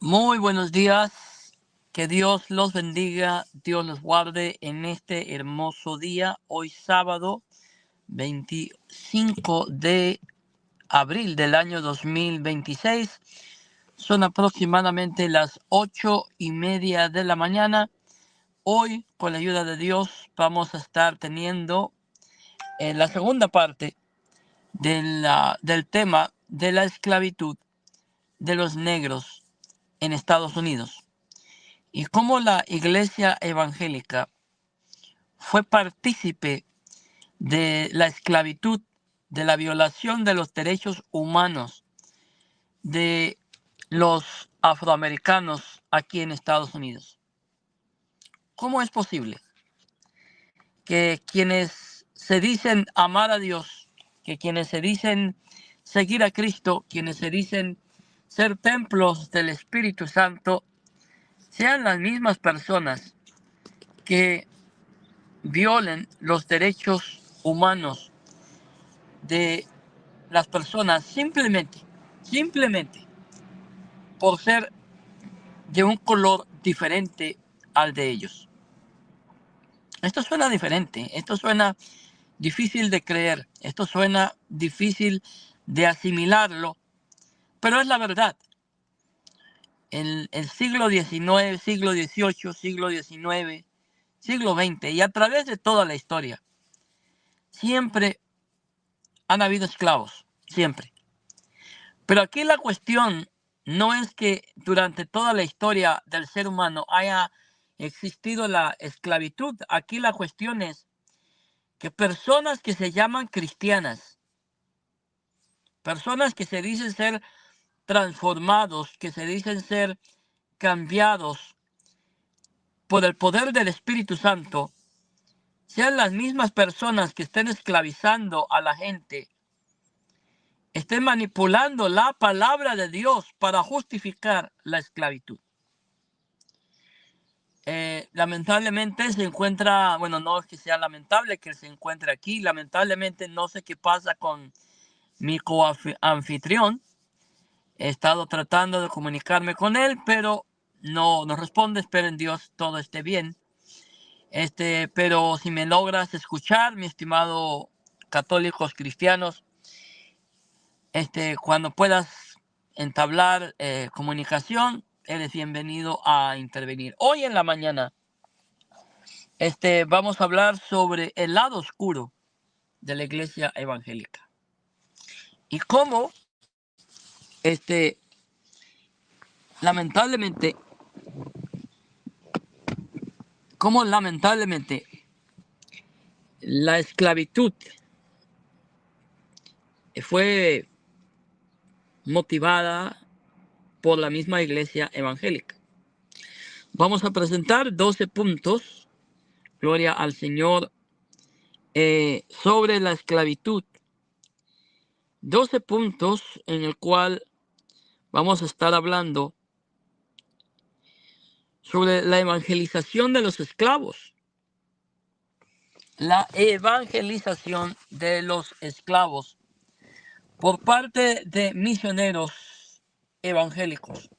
Muy buenos días, que Dios los bendiga, Dios los guarde en este hermoso día, hoy sábado 25 de abril del año 2026. Son aproximadamente las 8:30 de la mañana. Hoy, con la ayuda de Dios, vamos a estar teniendo la segunda parte del tema de la esclavitud de los negros en Estados Unidos y cómo la iglesia evangélica fue partícipe de la esclavitud, de la violación de los derechos humanos de los afroamericanos aquí en Estados Unidos. ¿Cómo es posible que quienes se dicen amar a Dios, que quienes se dicen seguir a Cristo, quienes se dicen ser templos del Espíritu Santo, sean las mismas personas que violen los derechos humanos de las personas simplemente por ser de un color diferente al de ellos? Esto suena diferente, esto suena difícil de creer, esto suena difícil de asimilarlo, pero es la verdad. En el siglo XIX, siglo XVIII, siglo XIX, siglo XX y a través de toda la historia, siempre han habido esclavos, siempre. Pero aquí la cuestión no es que durante toda la historia del ser humano haya existido la esclavitud. Aquí la cuestión es que personas que se llaman cristianas, personas que se dicen ser transformados, que se dicen ser cambiados por el poder del Espíritu Santo, sean las mismas personas que estén esclavizando a la gente, estén manipulando la palabra de Dios para justificar la esclavitud. Lamentablemente se encuentra, bueno, no es que sea lamentable que se encuentre aquí, lamentablemente no sé qué pasa con mi coanfitrión. He estado tratando de comunicarme con él, pero no responde. Espero en Dios todo esté bien. Pero si me logras escuchar, mi estimado católicos cristianos, cuando puedas entablar comunicación, eres bienvenido a intervenir. Hoy en la mañana, vamos a hablar sobre el lado oscuro de la iglesia evangélica y cómo, lamentablemente, la esclavitud fue motivada por la misma iglesia evangélica. Vamos a presentar 12 puntos, gloria al Señor, sobre la esclavitud. 12 puntos en el cual vamos a estar hablando sobre la evangelización de los esclavos. La evangelización de los esclavos por parte de misioneros evangélicos.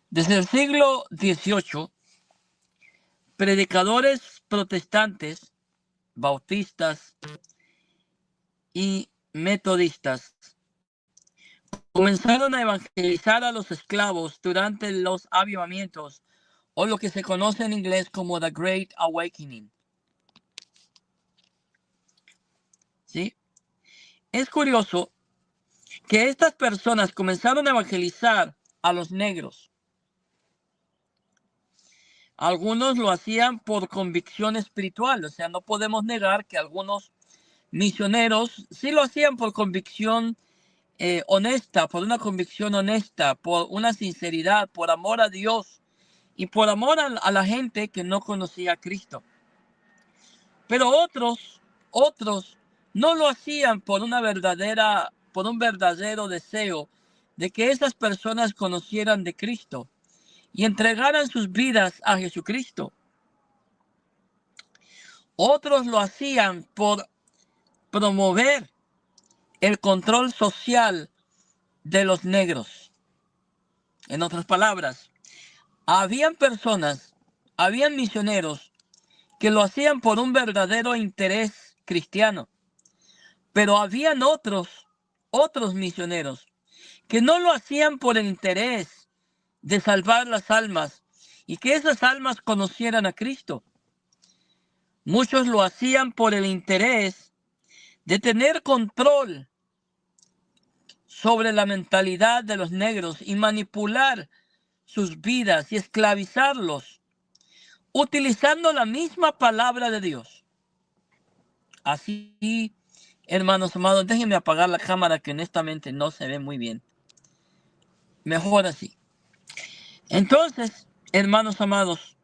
Desde el siglo XVIII, predicadores protestantes, bautistas y metodistas comenzaron a evangelizar a los esclavos durante los avivamientos, o lo que se conoce en inglés como The Great Awakening. ¿Sí? Es curioso que estas personas comenzaron a evangelizar a los negros. Algunos lo hacían por convicción espiritual, o sea, no podemos negar que algunos misioneros sí lo hacían por convicción honesta, por una convicción honesta, por una sinceridad, por amor a Dios y por amor a la gente que no conocía a Cristo. Pero otros no lo hacían por un verdadero deseo de que esas personas conocieran de Cristo y entregaran sus vidas a Jesucristo. Otros lo hacían por promover el control social de los negros. En otras palabras, habían misioneros que lo hacían por un verdadero interés cristiano, pero habían otros misioneros que no lo hacían por el interés de salvar las almas y que esas almas conocieran a Cristo. Muchos lo hacían por el interés de tener control sobre la mentalidad de los negros y manipular sus vidas y esclavizarlos, utilizando la misma palabra de Dios. Así, hermanos amados, déjenme apagar la cámara que honestamente no se ve muy bien. Mejor así. Entonces, hermanos amados,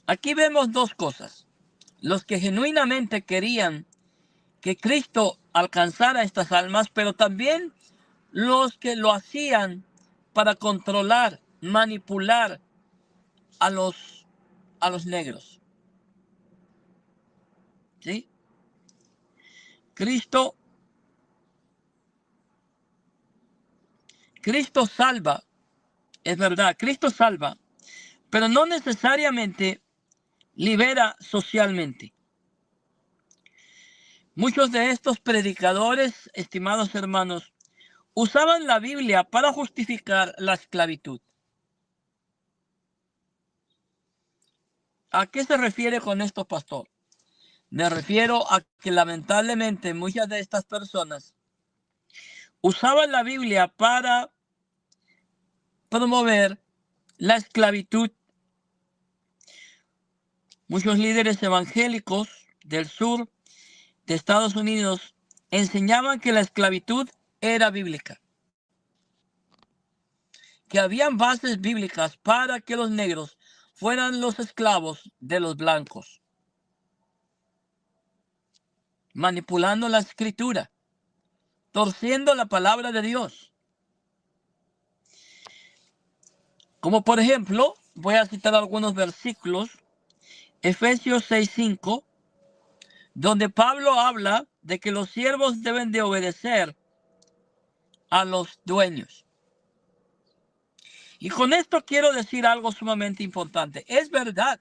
aquí vemos dos cosas. Los que genuinamente querían que Cristo alcanzara estas almas, pero también los que lo hacían para controlar, manipular a los negros. ¿Sí? Cristo salva, es verdad, Cristo salva, pero no necesariamente libera socialmente. Muchos de estos predicadores, estimados hermanos, usaban la Biblia para justificar la esclavitud. ¿A qué se refiere con esto, pastor? Me refiero a que lamentablemente muchas de estas personas usaban la Biblia para promover la esclavitud. Muchos líderes evangélicos del sur de Estados Unidos enseñaban que la esclavitud era bíblica, que habían bases bíblicas para que los negros fueran los esclavos de los blancos, manipulando la escritura, torciendo la palabra de Dios. Como por ejemplo, voy a citar algunos versículos, Efesios 6:5, donde Pablo habla de que los siervos deben de obedecer a los dueños. Y con esto quiero decir algo sumamente importante. Es verdad,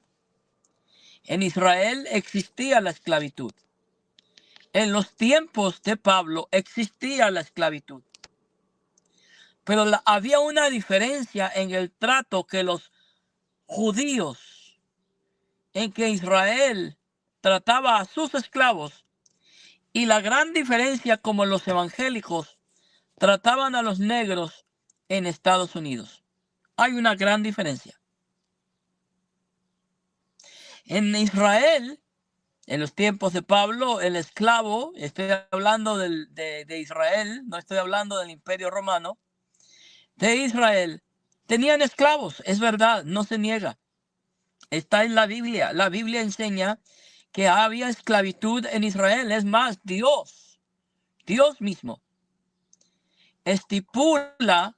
en Israel existía la esclavitud. En los tiempos de Pablo existía la esclavitud. Pero había una diferencia en el trato que los judíos, en que Israel trataba a sus esclavos, y la gran diferencia como los evangélicos trataban a los negros en Estados Unidos. Hay una gran diferencia. En Israel, en los tiempos de Pablo, el esclavo, estoy hablando de Israel, no estoy hablando del Imperio Romano, de Israel, tenían esclavos, es verdad, no se niega. Está en la Biblia. La Biblia enseña que había esclavitud en Israel. Es más, Dios mismo estipula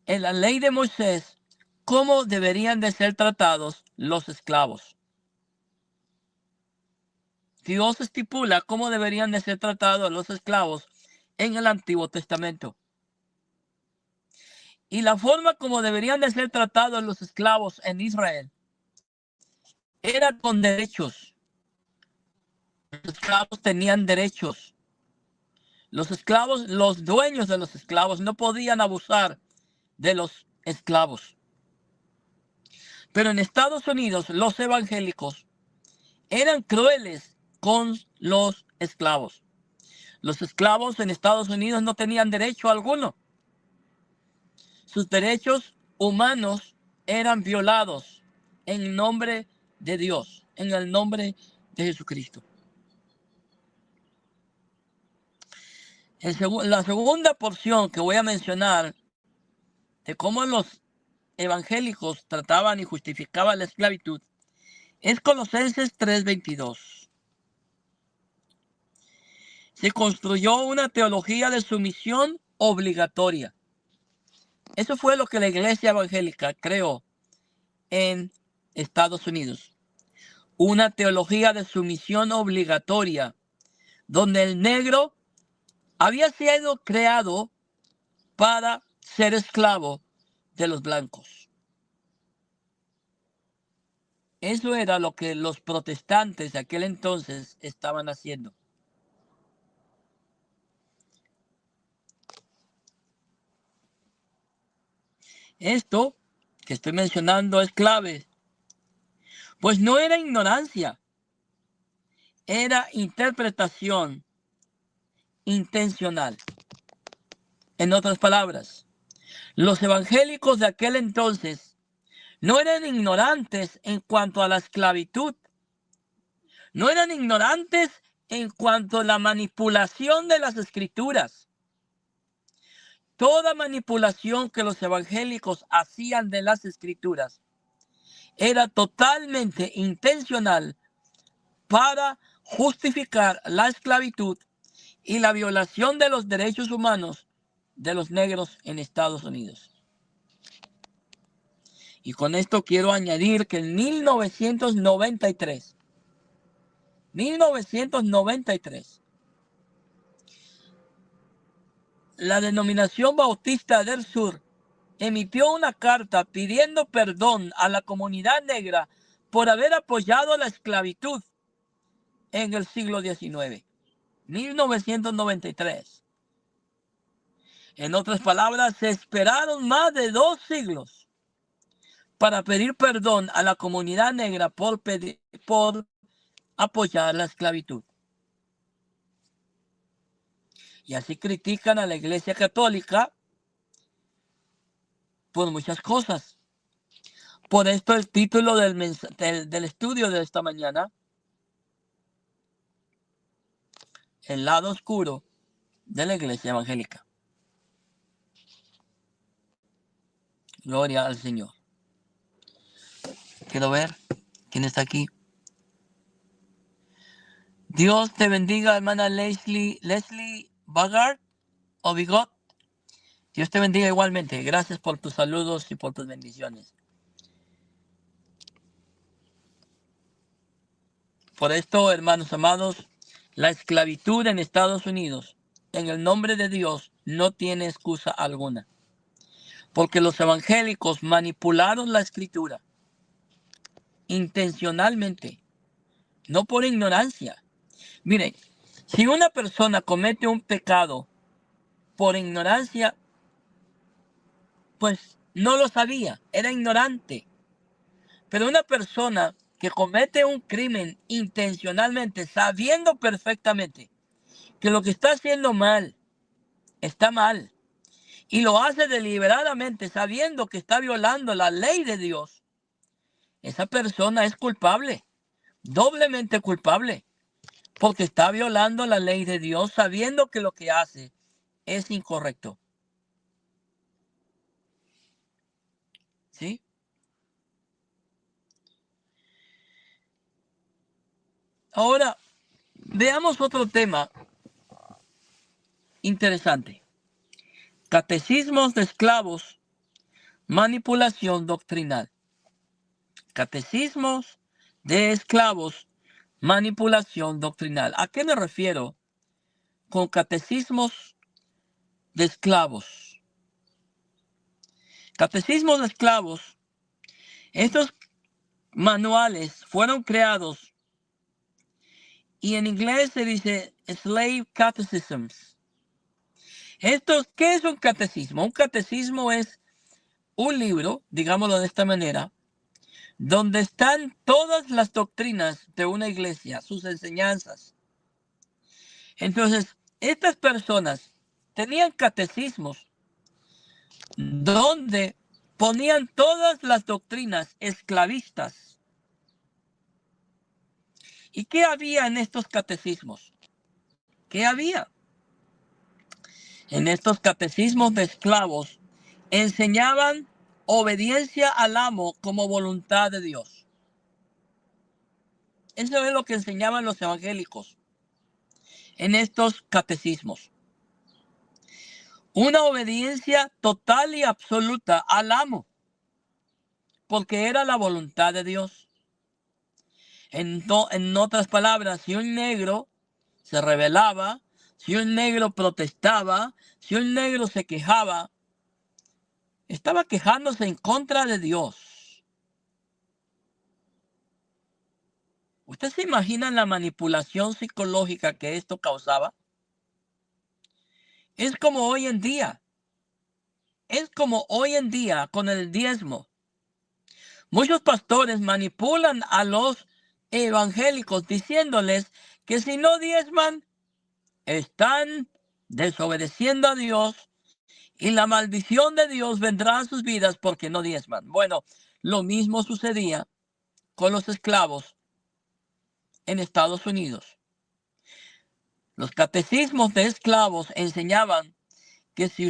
en la ley de Moisés cómo deberían de ser tratados los esclavos. Dios estipula cómo deberían de ser tratados los esclavos en el Antiguo Testamento. Y la forma como deberían de ser tratados los esclavos en Israel era con derechos. Los esclavos tenían derechos. Los esclavos, los dueños de los esclavos no podían abusar de los esclavos. Pero en Estados Unidos los evangélicos eran crueles con los esclavos. Los esclavos en Estados Unidos no tenían derecho alguno. Sus derechos humanos eran violados en nombre de Dios, en el nombre de Jesucristo. La segunda porción que voy a mencionar de cómo los evangélicos trataban y justificaban la esclavitud es Colosenses 3:22. Se construyó una teología de sumisión obligatoria. Eso fue lo que la iglesia evangélica creó en Estados Unidos. Una teología de sumisión obligatoria donde el negro había sido creado para ser esclavo de los blancos. Eso era lo que los protestantes de aquel entonces estaban haciendo. Esto que estoy mencionando es clave, pues no era ignorancia, era interpretación intencional. En otras palabras, los evangélicos de aquel entonces no eran ignorantes en cuanto a la esclavitud, no eran ignorantes en cuanto a la manipulación de las escrituras. Toda manipulación que los evangélicos hacían de las escrituras era totalmente intencional para justificar la esclavitud y la violación de los derechos humanos de los negros en Estados Unidos. Y con esto quiero añadir que en 1993, la denominación Bautista del Sur emitió una carta pidiendo perdón a la comunidad negra por haber apoyado la esclavitud en el siglo XIX. 1993. En otras palabras, se esperaron más de 2 siglos para pedir perdón a la comunidad negra por apoyar la esclavitud. Y así critican a la Iglesia Católica por muchas cosas. Por esto el título del estudio de esta mañana, el lado oscuro de la Iglesia Evangélica. Gloria al Señor. Quiero ver quién está aquí. Dios te bendiga, hermana Leslie Bogart o Bigot. Dios te bendiga igualmente. Gracias por tus saludos y por tus bendiciones. Por esto, hermanos amados, la esclavitud en Estados Unidos, en el nombre de Dios, no tiene excusa alguna. Porque los evangélicos manipularon la escritura intencionalmente, no por ignorancia. Miren, si una persona comete un pecado por ignorancia, pues no lo sabía, era ignorante. Pero una persona que comete un crimen intencionalmente, sabiendo perfectamente que lo que está haciendo mal, está mal, y lo hace deliberadamente sabiendo que está violando la ley de Dios, esa persona es culpable, doblemente culpable, porque está violando la ley de Dios sabiendo que lo que hace es incorrecto. ¿Sí? Ahora, veamos otro tema interesante. Catecismos de esclavos, manipulación doctrinal. Catecismos de esclavos, manipulación doctrinal. ¿A qué me refiero con catecismos de esclavos? Catecismos de esclavos. Estos manuales fueron creados y en inglés se dice slave catechisms. ¿Qué es un catecismo? Un catecismo es un libro, digámoslo de esta manera, donde están todas las doctrinas de una iglesia, sus enseñanzas. Entonces, estas personas tenían catecismos donde ponían todas las doctrinas esclavistas. ¿Y qué había en estos catecismos? ¿Qué había? En estos catecismos de esclavos enseñaban obediencia al amo como voluntad de Dios. Eso es lo que enseñaban los evangélicos en estos catecismos. Una obediencia total y absoluta al amo, porque era la voluntad de Dios. En otras palabras, si un negro se rebelaba, si un negro protestaba, si un negro se quejaba, estaba quejándose en contra de Dios. ¿Usted se imagina la manipulación psicológica que esto causaba? Es como hoy en día. Es como hoy en día con el diezmo. Muchos pastores manipulan a los evangélicos diciéndoles que si no diezman, están desobedeciendo a Dios y la maldición de Dios vendrá a sus vidas porque no diezman. Bueno, lo mismo sucedía con los esclavos en Estados Unidos. Los catecismos de esclavos enseñaban que si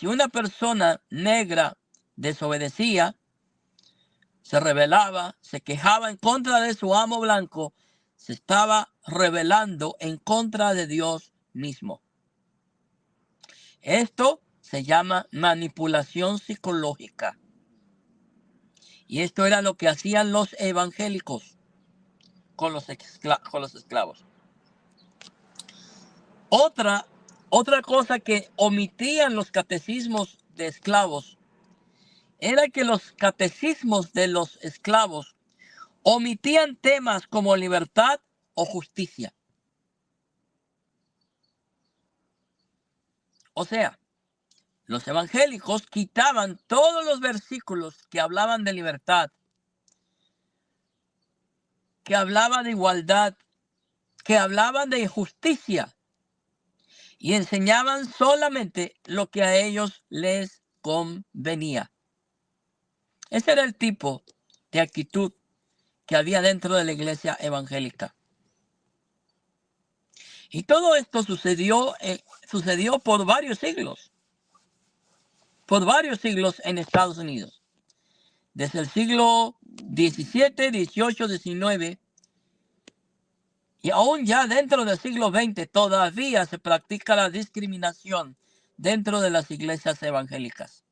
una persona negra desobedecía, se rebelaba, se quejaba en contra de su amo blanco, se estaba rebelando en contra de Dios mismo. Esto se llama manipulación psicológica. Y esto era lo que hacían los evangélicos con los esclavos. Otra cosa que omitían los catecismos de esclavos era que los catecismos de los esclavos omitían temas como libertad o justicia. O sea, los evangélicos quitaban todos los versículos que hablaban de libertad, que hablaban de igualdad, que hablaban de justicia, y enseñaban solamente lo que a ellos les convenía. Ese era el tipo de actitud que había dentro de la iglesia evangélica. Y todo esto sucedió por varios siglos. Por varios siglos en Estados Unidos. Desde el siglo XVII, XVIII, XIX. Y aún ya dentro del siglo XX todavía se practica la discriminación dentro de las iglesias evangélicas.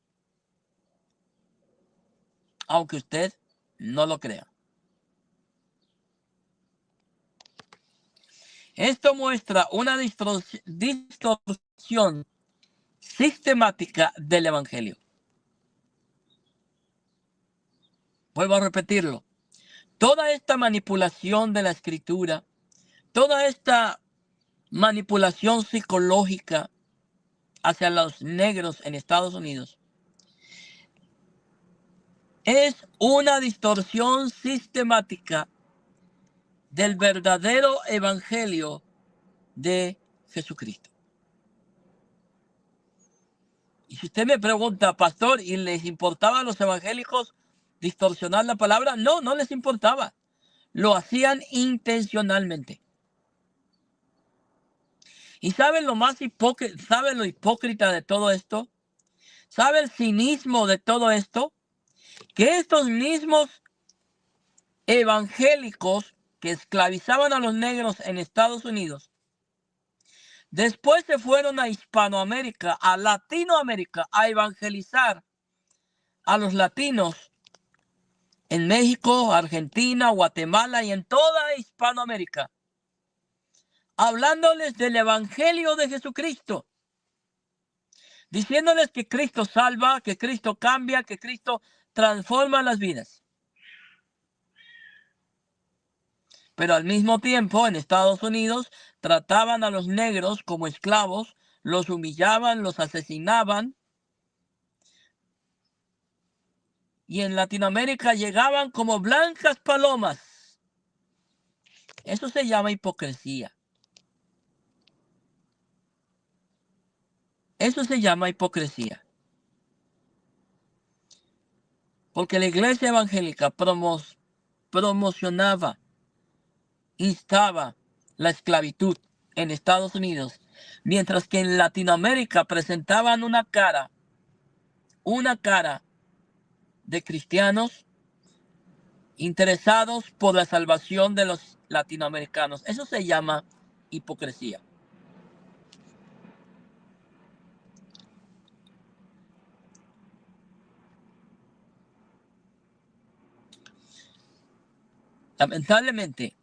Aunque usted no lo crea. Esto muestra una distorsión sistemática del evangelio. Vuelvo a repetirlo. Toda esta manipulación de la escritura, toda esta manipulación psicológica hacia los negros en Estados Unidos es una distorsión sistemática del verdadero evangelio de Jesucristo. Y si usted me pregunta, pastor, ¿y les importaba a los evangélicos distorsionar la palabra? No, no les importaba. Lo hacían intencionalmente. ¿Y saben lo más saben lo hipócrita de todo esto? ¿Sabe el cinismo de todo esto? Que estos mismos evangélicos que esclavizaban a los negros en Estados Unidos, después se fueron a Hispanoamérica, a Latinoamérica, a evangelizar a los latinos en México, Argentina, Guatemala y en toda Hispanoamérica, hablándoles del evangelio de Jesucristo, diciéndoles que Cristo salva, que Cristo cambia, que Cristo transforma las vidas. Pero al mismo tiempo, en Estados Unidos, trataban a los negros como esclavos, los humillaban, los asesinaban. Y en Latinoamérica llegaban como blancas palomas. Eso se llama hipocresía. Eso se llama hipocresía. Porque la iglesia evangélica promocionaba, instaba la esclavitud en Estados Unidos, mientras que en Latinoamérica presentaban una cara de cristianos interesados por la salvación de los latinoamericanos. Eso se llama hipocresía. Lamentablemente,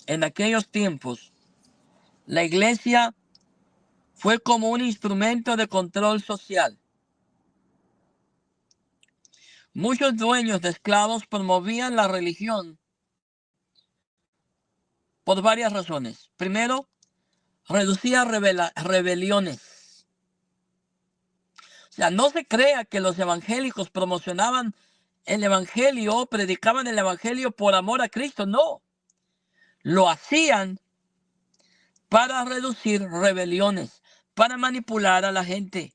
en aquellos tiempos, La iglesia fue como un instrumento de control social. Muchos dueños de esclavos promovían la religión por varias razones. Primero, reducía rebeliones. O sea, no se crea que los evangélicos promocionaban el evangelio, predicaban el evangelio por amor a Cristo. No, lo hacían para reducir rebeliones, para manipular a la gente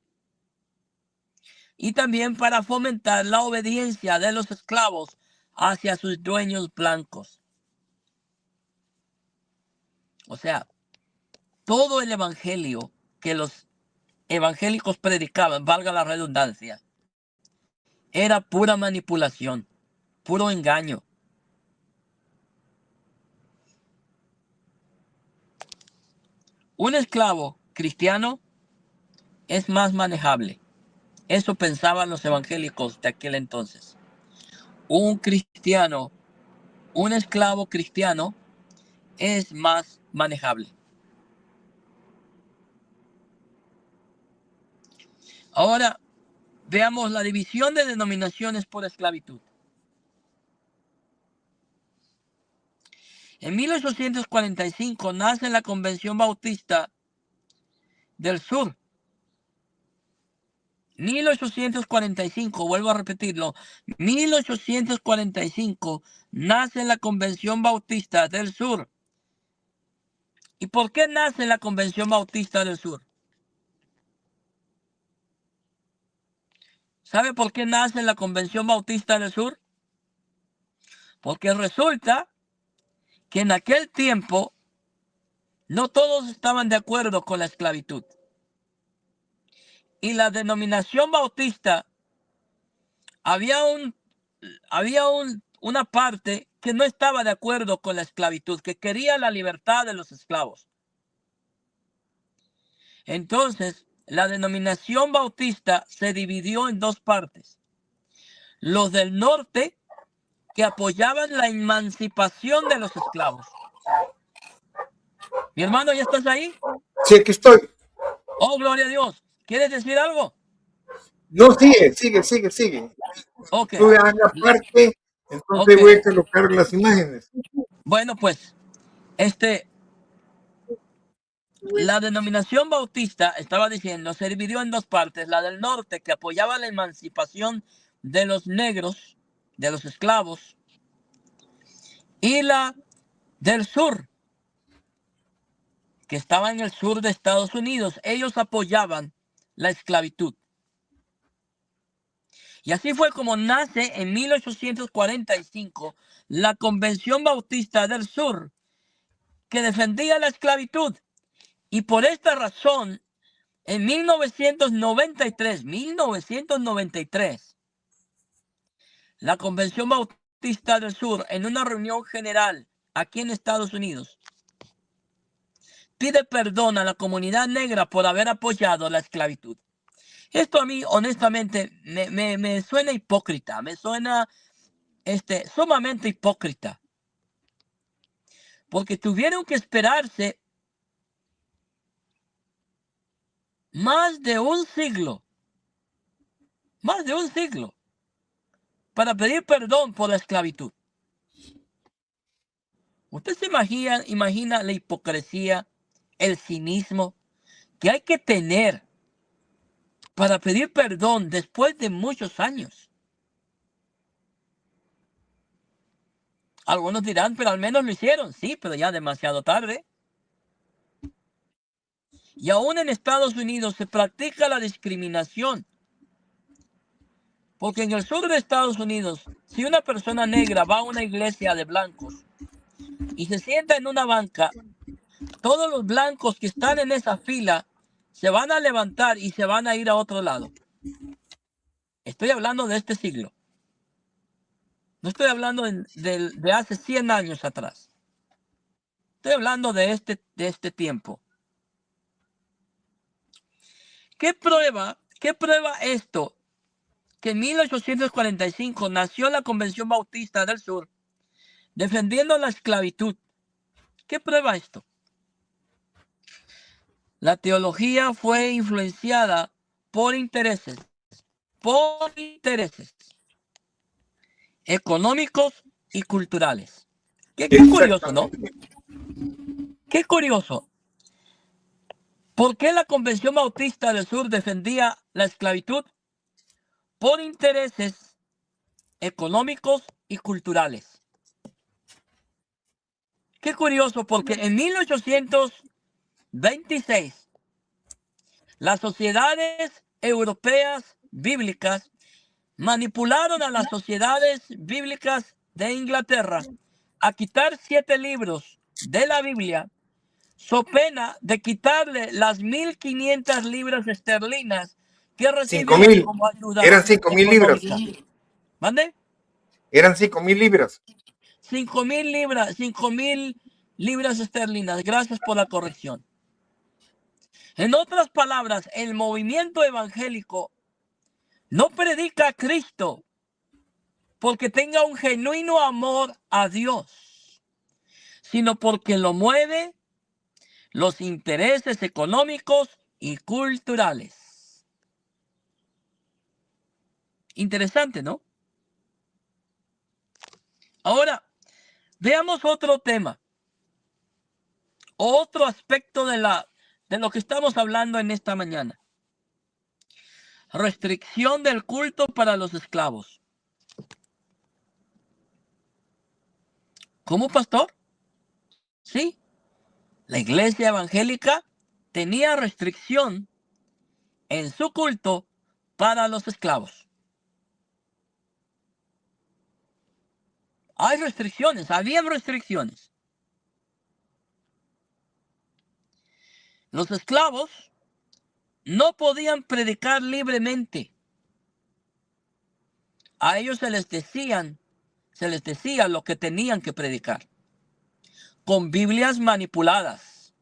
y también para fomentar la obediencia de los esclavos hacia sus dueños blancos. O sea, todo el evangelio que los evangélicos predicaban, valga la redundancia, era pura manipulación, puro engaño. Un esclavo cristiano es más manejable. Eso pensaban los evangélicos de aquel entonces. Un esclavo cristiano es más manejable. Ahora, veamos la división de denominaciones por esclavitud. En 1845 nace la Convención Bautista del Sur. 1845, vuelvo a repetirlo, 1845 nace la Convención Bautista del Sur. ¿Y por qué nace la Convención Bautista del Sur? ¿Sabe por qué nace la Convención Bautista del Sur? Porque resulta que en aquel tiempo no todos estaban de acuerdo con la esclavitud. Y la denominación bautista, había una parte que no estaba de acuerdo con la esclavitud, que quería la libertad de los esclavos. Entonces, la denominación bautista se dividió en dos partes. Los del norte, que apoyaban la emancipación de los esclavos. Mi hermano, ¿ya estás ahí? Sí, aquí estoy. Oh, gloria a Dios. ¿Quieres decir algo? No, sigue. Ok. Estuve en la parte, entonces voy a colocar las imágenes. Bueno, pues, la denominación bautista, estaba diciendo, se dividió en dos partes. La del norte, que apoyaba la emancipación de los negros, de los esclavos, y la del sur, que estaba en el sur de Estados Unidos. Ellos apoyaban la esclavitud. Y así fue como nace en 1845 la Convención Bautista del Sur, que defendía la esclavitud. Y por esta razón, en 1993, la Convención Bautista del Sur, en una reunión general aquí en Estados Unidos, pide perdón a la comunidad negra por haber apoyado la esclavitud. Esto a mí, honestamente, me suena hipócrita, me suena sumamente hipócrita. Porque tuvieron que esperarse más de un siglo, para pedir perdón por la esclavitud. ¿Usted se imagina la hipocresía, el cinismo que hay que tener para pedir perdón después de muchos años? Algunos dirán, pero al menos lo hicieron. Sí, pero ya demasiado tarde. Y aún en Estados Unidos se practica la discriminación. Porque en el sur de Estados Unidos, si una persona negra va a una iglesia de blancos y se sienta en una banca, todos los blancos que están en esa fila se van a levantar y se van a ir a otro lado. Estoy hablando de este siglo. No estoy hablando de hace 100 años atrás. Estoy hablando de este tiempo. ¿Qué prueba esto? Que en 1845 nació la Convención Bautista del Sur defendiendo la esclavitud. ¿Qué prueba esto? La teología fue influenciada por intereses económicos y culturales. Qué curioso, ¿no? Exactamente. Qué curioso. ¿Por qué la Convención Bautista del Sur defendía la esclavitud? Por intereses económicos y culturales. Qué curioso, porque en 1826 las sociedades europeas bíblicas manipularon a las sociedades bíblicas de Inglaterra a quitar 7 libros de la Biblia, so pena de quitarle las 1.500 libras esterlinas que Cinco recibían mil. como ayuda Eran 5.000 libras. económica. ¿Mande? Eran 5.000 libras. 5.000 libras, 5.000 libras esterlinas. Gracias por la corrección. En otras palabras, el movimiento evangélico no predica a Cristo porque tenga un genuino amor a Dios, sino porque lo mueve los intereses económicos y culturales. Interesante, ¿no? Ahora, veamos otro tema, otro aspecto de lo que estamos hablando en esta mañana. Restricción del culto para los esclavos. ¿Cómo, pastor? Sí, la iglesia evangélica tenía restricción en su culto para los esclavos. Hay restricciones, habían restricciones. Los esclavos no podían predicar libremente. A ellos se les decía lo que tenían que predicar, con Biblias manipuladas,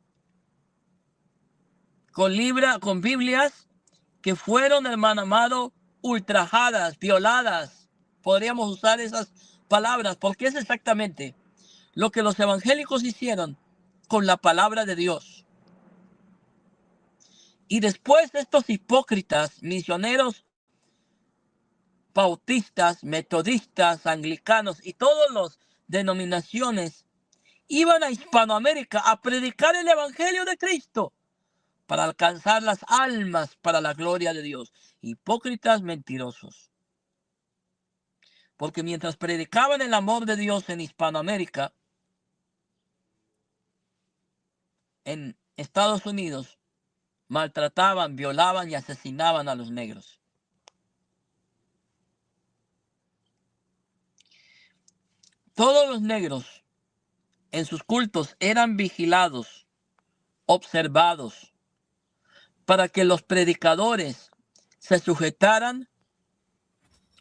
con Biblias que fueron, hermano amado, ultrajadas, violadas. Podríamos usar esas palabras, porque es exactamente lo que los evangélicos hicieron con la palabra de Dios. Y después estos hipócritas, misioneros bautistas, metodistas, anglicanos y todas las denominaciones iban a Hispanoamérica a predicar el evangelio de Cristo para alcanzar las almas para la gloria de Dios. Hipócritas mentirosos. Porque mientras predicaban el amor de Dios en Hispanoamérica, en Estados Unidos, maltrataban, violaban y asesinaban a los negros. Todos los negros en sus cultos eran vigilados, observados, para que los predicadores se sujetaran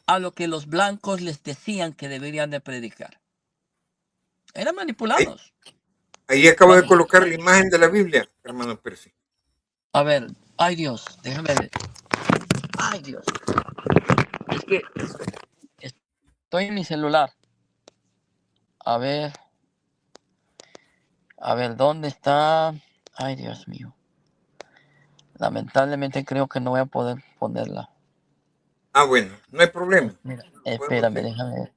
a lo que los blancos les decían que deberían de predicar. Eran Ahí, manipulados. ahí acabo de Vale. colocar la imagen de la Biblia, hermano Percy. A ver, ay Dios, déjame ver. Ay Dios. Es que estoy en mi celular. A ver, ¿dónde está? Ay Dios mío. Lamentablemente creo que no voy a poder ponerla. Ah, bueno, no hay problema. Mira, Podemos espérame, ver. déjame ver.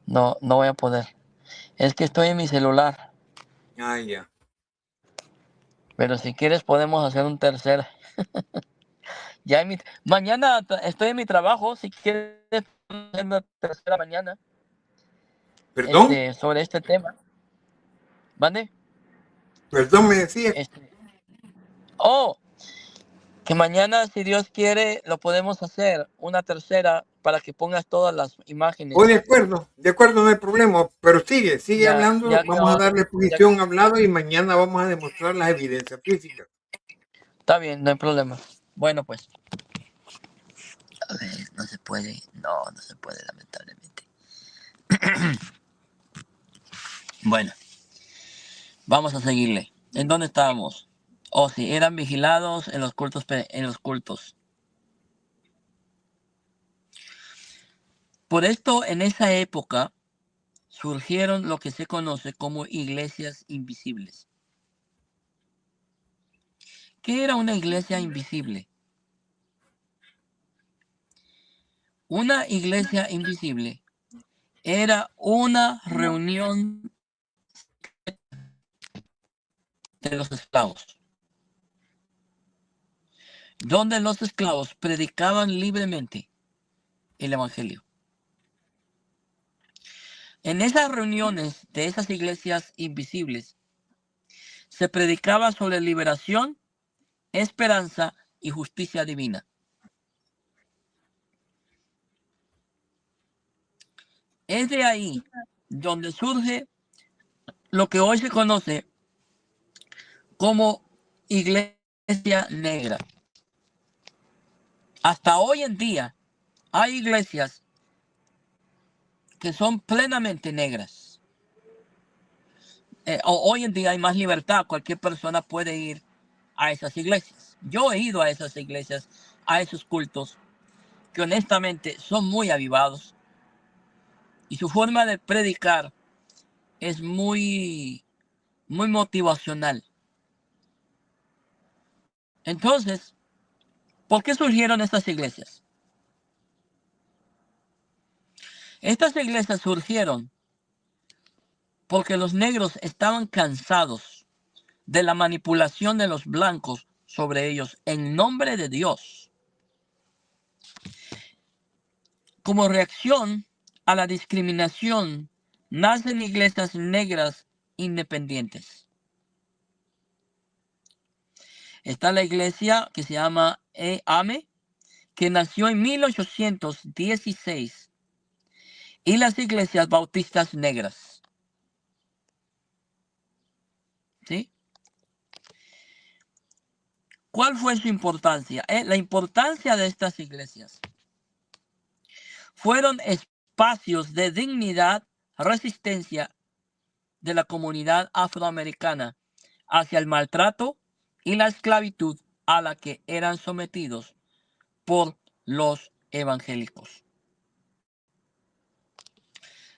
No, no voy a poder. Es que estoy en mi celular. Ah, ya. Pero si quieres podemos hacer un tercer. Mañana estoy en mi trabajo. Si quieres hacer una tercera mañana ¿Perdón? sobre este tema. ¿Vale? Perdón, me decía. Oh, que mañana, si Dios quiere, lo podemos hacer una tercera para que pongas todas las imágenes. Oh, de acuerdo, no hay problema. Pero sigue Ya, hablando. ya que Vamos a ahora, darle posición hablado y mañana vamos a demostrar las evidencias físicas. está bien, no hay problema. Bueno, pues. A ver, no se puede. No se puede, lamentablemente. Bueno, vamos a seguirle. ¿En dónde estábamos? Oh, sí, eran vigilados en los cultos. Por esto, en esa época, surgieron lo que se conoce como iglesias invisibles, ¿Qué era una iglesia invisible? Una iglesia invisible era una reunión de los esclavos, donde los esclavos predicaban libremente el evangelio. En esas reuniones de esas iglesias invisibles se predicaba sobre liberación, esperanza y justicia divina. Es de ahí donde surge lo que hoy se conoce como iglesia negra. Hasta hoy en día hay iglesias que son plenamente negras. Hoy en día hay más libertad, cualquier persona puede ir a esas iglesias. Yo he ido a esas iglesias, a esos cultos, que honestamente son muy avivados y su forma de predicar es muy motivacional. Entonces, ¿por qué surgieron estas iglesias? Estas iglesias surgieron porque los negros estaban cansados de la manipulación de los blancos sobre ellos en nombre de Dios. Como reacción a la discriminación, nacen iglesias negras independientes. Está la iglesia que se llama AME, que nació en 1816, y las iglesias bautistas negras. ¿Sí? ¿Cuál fue su importancia? La importancia de estas iglesias fueron espacios de dignidad, resistencia de la comunidad afroamericana hacia el maltrato y la esclavitud a la que eran sometidos por los evangélicos.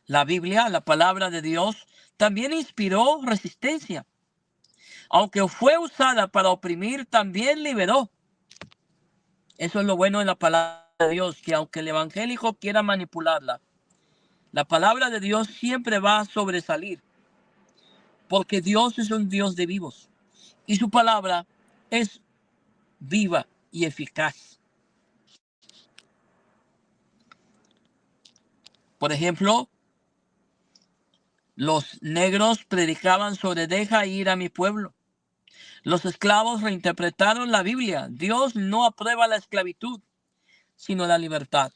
La Biblia, la palabra de Dios, también inspiró resistencia. Aunque fue usada para oprimir, también liberó. Eso es lo bueno de la palabra de Dios, que aunque el evangélico quiera manipularla, la palabra de Dios siempre va a sobresalir, porque Dios es un Dios de vivos y su palabra es viva y eficaz. Por ejemplo, los negros predicaban sobre deja ir a mi pueblo. Los esclavos reinterpretaron la Biblia. Dios no aprueba la esclavitud, sino la libertad.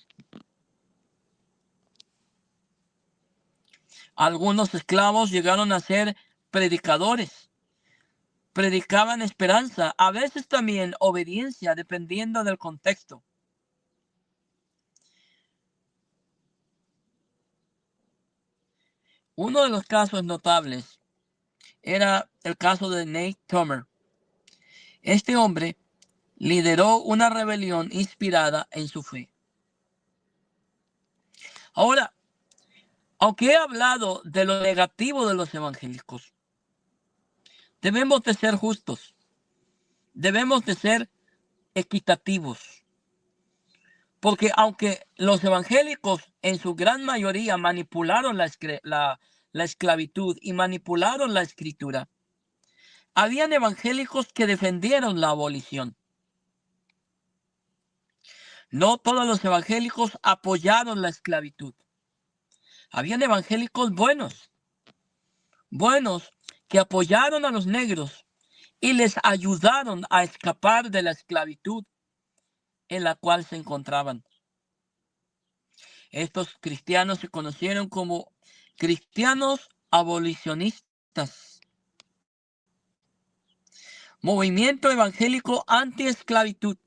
Algunos esclavos llegaron a ser predicadores. Predicaban esperanza, a veces también obediencia, dependiendo del contexto. Uno de los casos notables era el caso de Nate Turner. Este hombre lideró una rebelión inspirada en su fe. Ahora, aunque he hablado de lo negativo de los evangélicos, debemos de ser justos. Debemos de ser equitativos. Porque aunque los evangélicos en su gran mayoría manipularon la esclavitud y manipularon la escritura, habían evangélicos que defendieron la abolición. No todos los evangélicos apoyaron la esclavitud. Habían evangélicos buenos que apoyaron a los negros y les ayudaron a escapar de la esclavitud en la cual se encontraban. Estos cristianos se conocieron como cristianos abolicionistas. Movimiento evangélico anti-esclavitud.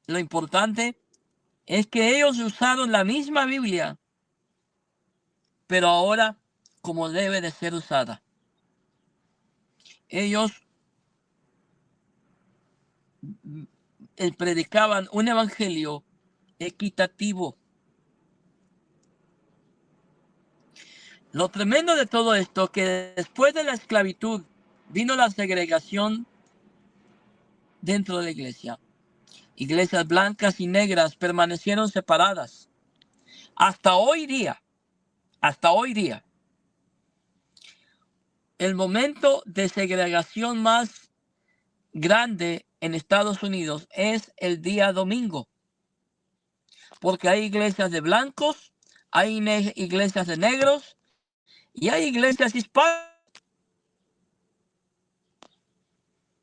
Lo importante es que ellos usaron la misma Biblia, pero ahora como debe de ser usada. Ellos predicaban un evangelio equitativo. Lo tremendo de todo esto, que después de la esclavitud vino la segregación dentro de la iglesia. Iglesias blancas y negras permanecieron separadas. Hasta hoy día, el momento de segregación más grande en Estados Unidos es el día domingo. Porque hay iglesias de blancos, hay iglesias de negros y hay iglesias hispanas.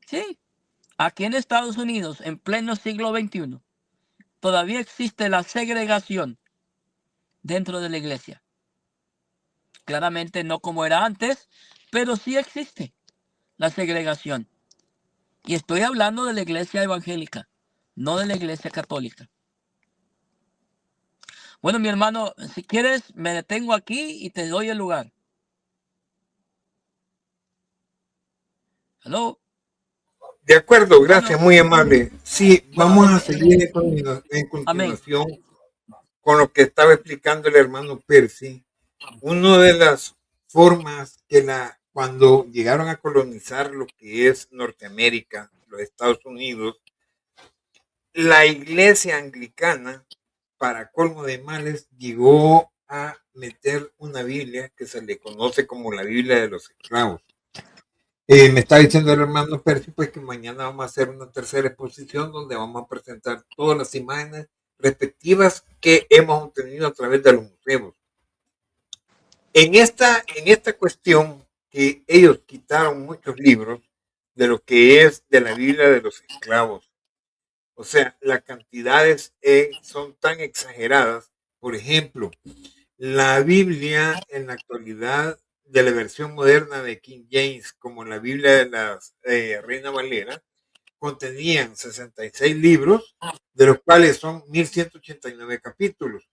Sí, aquí en Estados Unidos, en pleno siglo XXI, todavía existe la segregación dentro de la iglesia. Claramente no como era antes, pero sí existe la segregación. Y estoy hablando de la iglesia evangélica, no de la iglesia católica. Bueno, mi hermano, si quieres, me detengo aquí y te doy el lugar. ¿Aló? De acuerdo, gracias, Hermano, muy amable. Sí, bueno, vamos a seguir en amén. continuación con lo que estaba explicando el hermano Percy. Una de las formas que cuando llegaron a colonizar lo que es Norteamérica, los Estados Unidos, la iglesia anglicana, para colmo de males, llegó a meter una Biblia que se le conoce como la Biblia de los esclavos. Me está diciendo el hermano Percy pues que mañana vamos a hacer una tercera exposición donde vamos a presentar todas las imágenes respectivas que hemos obtenido a través de los museos. En esta cuestión que ellos quitaron muchos libros de lo que es de la Biblia de los esclavos. O sea, las cantidades son tan exageradas. Por ejemplo, la Biblia en la actualidad de la versión moderna de King James, como la Biblia de la Reina Valera, contenían 66 libros, de los cuales son 1189 capítulos.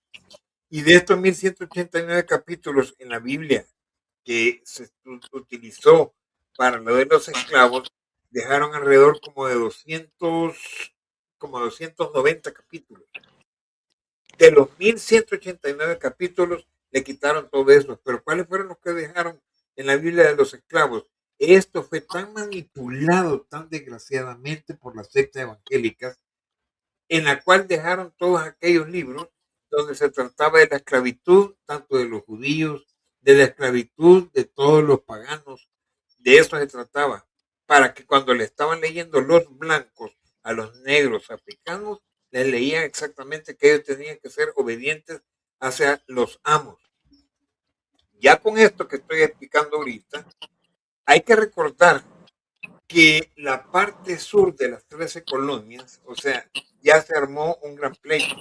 Y de estos 1189 capítulos en la Biblia que se utilizó para lo de los esclavos, dejaron alrededor como de 290 capítulos. De los 1189 capítulos le quitaron todo eso, pero ¿cuáles fueron los que dejaron en la Biblia de los esclavos? Esto fue tan manipulado, tan desgraciadamente por las sectas evangélicas, en la cual dejaron todos aquellos libros donde se trataba de la esclavitud, tanto de los judíos, de la esclavitud de todos los paganos, de eso se trataba, para que cuando le estaban leyendo los blancos a los negros africanos, les leían exactamente que ellos tenían que ser obedientes hacia los amos. Ya con esto que estoy explicando ahorita, hay que recordar que la parte sur de las 13 colonias, o sea, ya se armó un gran pleito.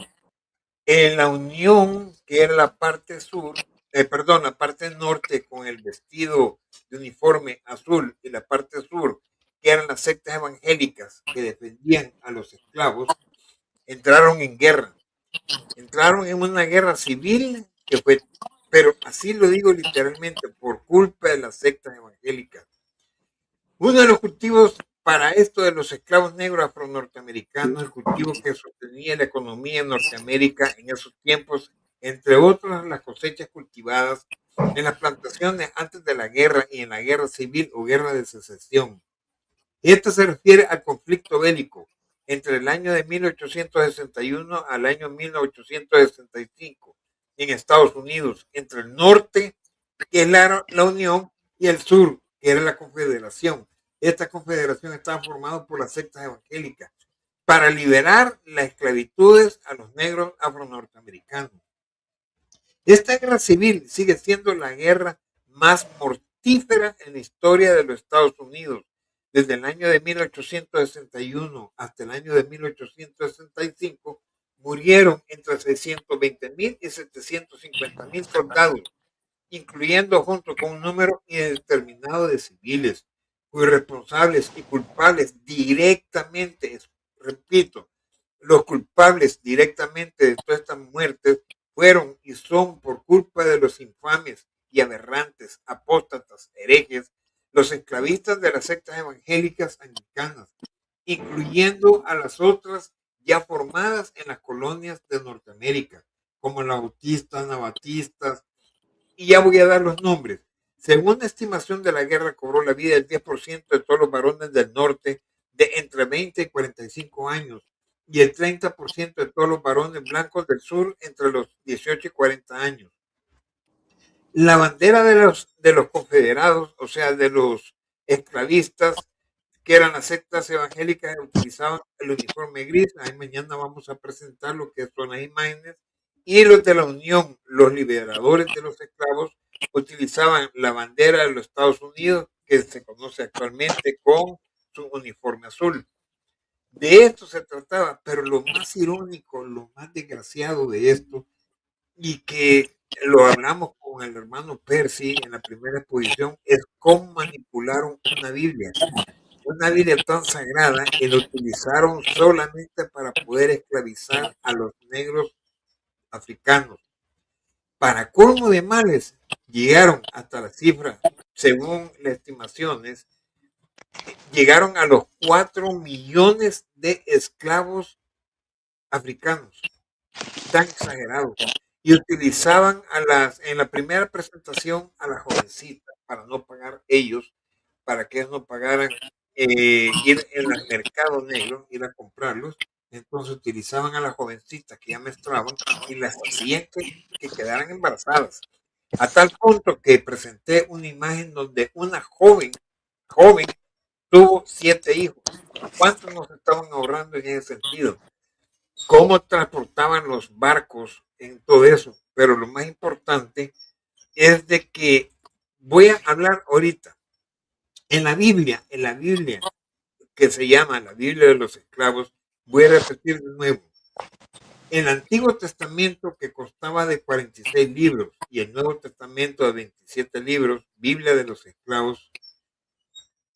En la unión, que era la parte sur, perdón, la parte norte con el vestido de uniforme azul y la parte sur, que eran las sectas evangélicas que defendían a los esclavos, entraron en guerra. Entraron en una guerra civil que fue, pero así lo digo literalmente, por culpa de las sectas evangélicas. Uno de los cultivos para esto de los esclavos negros afro-norteamericanos, el cultivo que sostenía la economía en Norteamérica en esos tiempos, entre otras las cosechas cultivadas en las plantaciones antes de la guerra y en la guerra civil o guerra de secesión. Esto se refiere al conflicto bélico entre el año de 1861 al año 1865 en Estados Unidos, entre el norte, que es la Unión, y el sur, que era la Confederación. Esta confederación estaba formada por las sectas evangélicas para liberar las esclavitudes a los negros afro-norteamericanos. Esta guerra civil sigue siendo la guerra más mortífera en la historia de los Estados Unidos. Desde el año de 1861 hasta el año de 1865 murieron entre 620,000 y 750,000 soldados, incluyendo junto con un número indeterminado de civiles, cuyos responsables y culpables directamente, repito, los culpables directamente de todas estas muertes fueron y son por culpa de los infames y aberrantes, apóstatas, herejes, los esclavistas de las sectas evangélicas anglicanas, incluyendo a las otras ya formadas en las colonias de Norteamérica, como los bautistas, anabatistas, y ya voy a dar los nombres. Según la estimación de la guerra, cobró la vida del 10% de todos los varones del norte de entre 20 y 45 años y el 30% de todos los varones blancos del sur entre los 18 y 40 años. La bandera de los confederados, o sea, de los esclavistas, que eran las sectas evangélicas, utilizaban el uniforme gris. Ahí mañana vamos a presentar lo que son las imágenes. Y los de la Unión, los liberadores de los esclavos, utilizaban la bandera de los Estados Unidos, que se conoce actualmente con su uniforme azul. De esto se trataba, pero lo más irónico, lo más desgraciado de esto, y que lo hablamos con el hermano Percy en la primera exposición, es cómo manipularon una Biblia tan sagrada, y la utilizaron solamente para poder esclavizar a los negros africanos. Para colmo de males, llegaron hasta la cifra, según las estimaciones, llegaron a los 4 millones de esclavos africanos. Tan exagerado. Y utilizaban en la primera presentación a las jovencitas para no pagar ellos, para que ellos no pagaran ir en el mercado negro, ir a comprarlos. Entonces utilizaban a las jovencitas que ya menstruaban y las hacían que quedaran embarazadas. A tal punto que presenté una imagen donde una joven, tuvo 7 hijos. ¿Cuántos nos estaban ahorrando en ese sentido? Cómo transportaban los barcos en todo eso. Pero lo más importante es de que voy a hablar ahorita en la Biblia, que se llama la Biblia de los esclavos. Voy a repetir de nuevo. El Antiguo Testamento, que constaba de 46 libros, y el Nuevo Testamento de 27 libros, Biblia de los esclavos,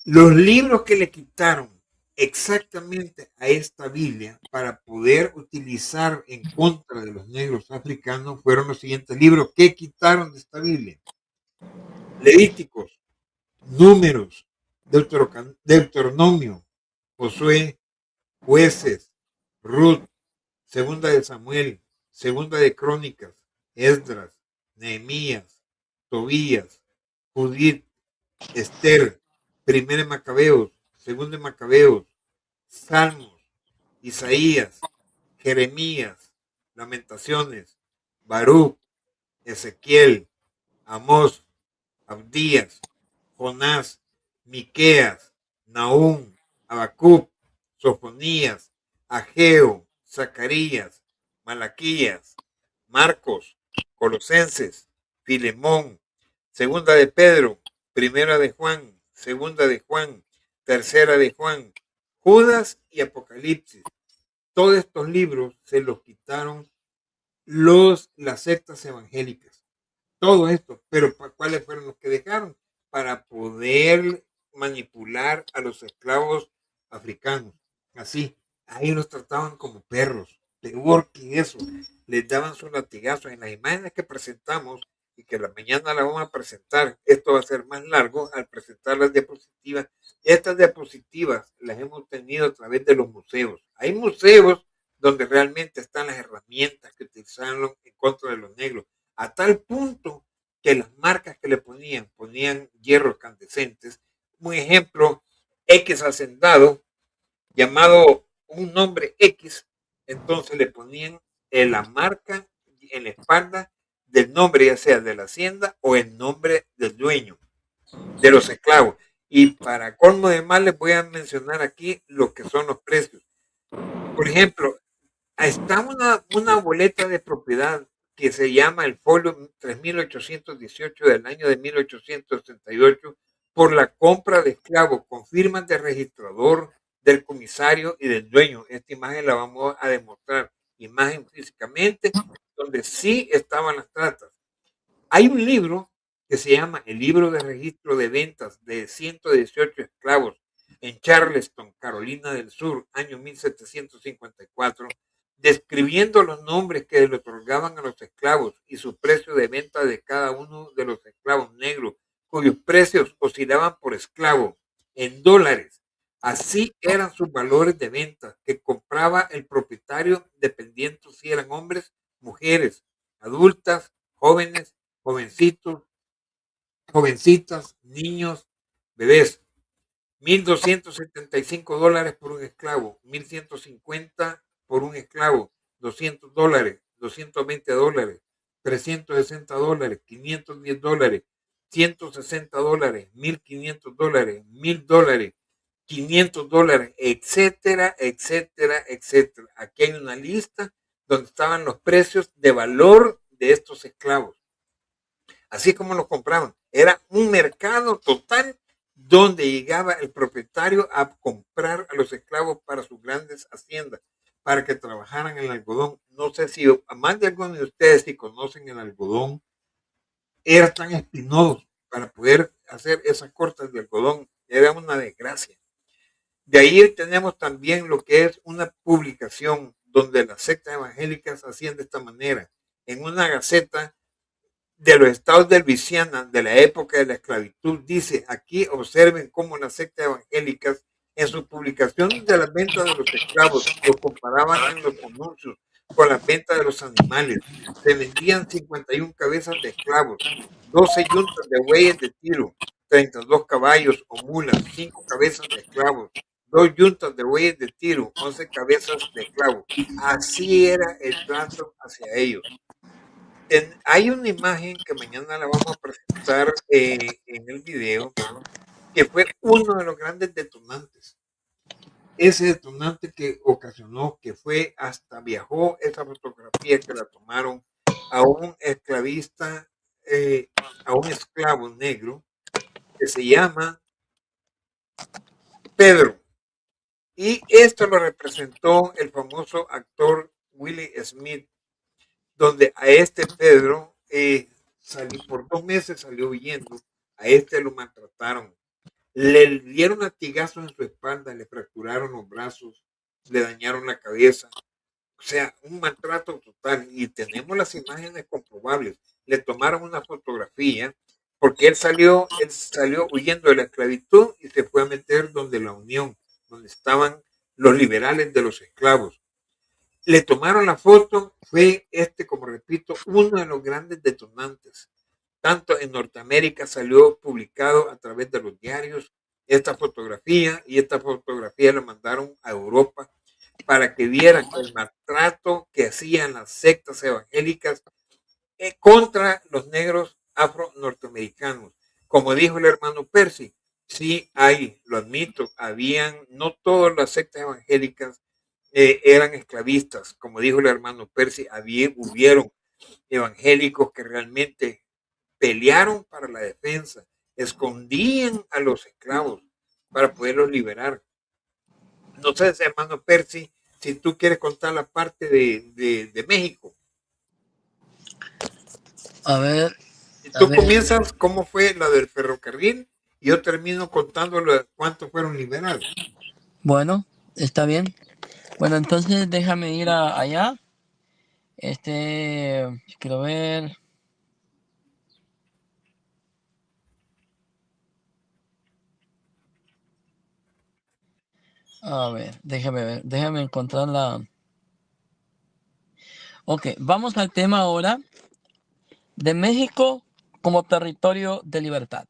los libros que le quitaron exactamente a esta Biblia para poder utilizar en contra de los negros africanos fueron los siguientes libros que quitaron de esta Biblia: Levíticos, Números, Deuteronomio, Josué, Jueces, Ruth, Segunda de Samuel, Segunda de Crónicas, Esdras, Nehemías, Tobías, Judith, Esther, Primera de Macabeos, Segunda de Macabeos, Salmos, Isaías, Jeremías, Lamentaciones, Baruch, Ezequiel, Amós, Abdías, Jonás, Miqueas, Nahum, Habacuc, Sofonías, Ageo, Zacarías, Malaquías, Marcos, Colosenses, Filemón, Segunda de Pedro, Primera de Juan, Segunda de Juan, Tercera de Juan, Judas y Apocalipsis. Todos estos libros se los quitaron las sectas evangélicas. Todo esto, pero ¿cuáles fueron los que dejaron? Para poder manipular a los esclavos africanos. Así, ahí los trataban como perros. Peor que eso, les daban sus latigazos. En las imágenes que presentamos y que la mañana la vamos a presentar, esto va a ser más largo al presentar las diapositivas. Estas diapositivas las hemos tenido a través de los museos. Hay museos donde realmente están las herramientas que utilizaron en contra de los negros, a tal punto que las marcas que le ponían hierros candescentes. Un ejemplo, X hacendado, llamado un nombre X, entonces le ponían la marca en la espalda del nombre, ya sea de la hacienda o el nombre del dueño de los esclavos. Y para colmo de mal, les voy a mencionar aquí lo que son los precios. Por ejemplo, está una boleta de propiedad que se llama el folio 3818 del año de 1868 por la compra de esclavos con firmas de registrador, del comisario y del dueño. Esta imagen la vamos a demostrar, imagen físicamente, donde sí estaban las tratas. Hay un libro que se llama el libro de registro de ventas de 118 esclavos en Charleston, Carolina del Sur, año 1754, describiendo los nombres que le otorgaban a los esclavos y su precio de venta de cada uno de los esclavos negros, cuyos precios oscilaban por esclavo en dólares. Así eran sus valores de venta que compraba el propietario, dependiendo si eran hombres, mujeres, adultas, jóvenes, jovencitos, jovencitas, niños, bebés. $1,275 por un esclavo, 1,150 por un esclavo, $200, $220, $360, $510, $160, $1,500, $1,000, $500, etcétera, etcétera, etcétera. Aquí hay una lista donde estaban los precios de valor de estos esclavos. Así como los compraban. Era un mercado total donde llegaba el propietario a comprar a los esclavos para sus grandes haciendas, para que trabajaran en el algodón. No sé si a más de algunos de ustedes si conocen el algodón, era tan espinoso para poder hacer esas cortas de algodón. Era una desgracia. De ahí tenemos también lo que es una publicación donde las sectas evangélicas hacían de esta manera. En una gaceta de los estados de Luisiana de la época de la esclavitud, dice, aquí observen cómo las sectas evangélicas en su publicación de las ventas de los esclavos lo comparaban en los anuncios con las ventas de los animales. Se vendían 51 cabezas de esclavos, 12 yuntas de bueyes de tiro, 32 caballos o mulas, 5 cabezas de esclavos, 2 yuntas de bueyes de tiro, 11 cabezas de esclavos. Así era el trato hacia ellos. Hay una imagen que mañana la vamos a presentar en el video, que fue uno de los grandes detonantes. Ese detonante que ocasionó que fue hasta viajó esa fotografía que la tomaron a un esclavista, a un esclavo negro que se llama Pedro. Y esto lo representó el famoso actor Willie Smith, donde a este Pedro por 2 meses salió huyendo, a este lo maltrataron, le dieron latigazos en su espalda, le fracturaron los brazos, le dañaron la cabeza, o sea, un maltrato total, y tenemos las imágenes comprobables. Le tomaron una fotografía porque él salió huyendo de la esclavitud y se fue a meter donde la Unión, donde estaban los liberales de los esclavos. Le tomaron la foto, fue como repito, uno de los grandes detonantes. Tanto en Norteamérica salió publicado a través de los diarios esta fotografía, y esta fotografía la mandaron a Europa para que vieran el maltrato que hacían las sectas evangélicas contra los negros afro-norteamericanos. Como dijo el hermano Percy, sí hay, lo admito, no todas las sectas evangélicas eran esclavistas. Como dijo el hermano Percy, hubieron evangélicos que realmente pelearon para la defensa, escondían a los esclavos para poderlos liberar. No sé, hermano Percy, si tú quieres contar la parte de México. A ver. Tú comienzas cómo fue la del ferrocarril y yo termino contando cuántos fueron liberados. Bueno, está bien. Bueno, entonces déjame ir allá. Quiero ver. A ver, déjame encontrar la. Ok, vamos al tema ahora de México como territorio de libertad.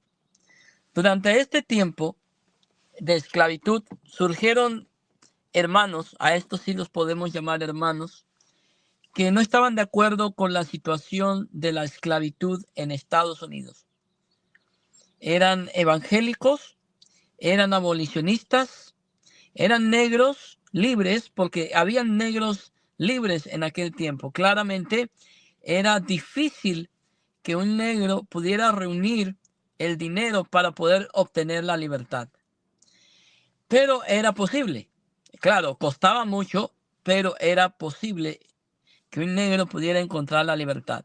Durante este tiempo de esclavitud surgieron hermanos, a estos sí los podemos llamar hermanos, que no estaban de acuerdo con la situación de la esclavitud en Estados Unidos. Eran evangélicos, eran abolicionistas, eran negros libres, porque habían negros libres en aquel tiempo. Claramente era difícil que un negro pudiera reunir el dinero para poder obtener la libertad. Pero era posible. Claro, costaba mucho, pero era posible que un negro pudiera encontrar la libertad.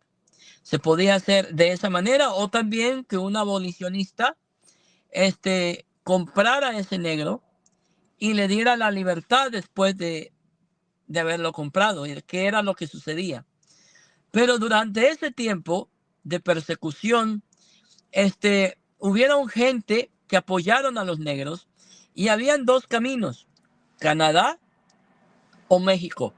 Se podía hacer de esa manera, o también que un abolicionista comprara a ese negro y le diera la libertad después de haberlo comprado, que era lo que sucedía. Pero durante ese tiempo de persecución, hubieron gente que apoyaron a los negros, y habían 2 caminos: Canadá o México.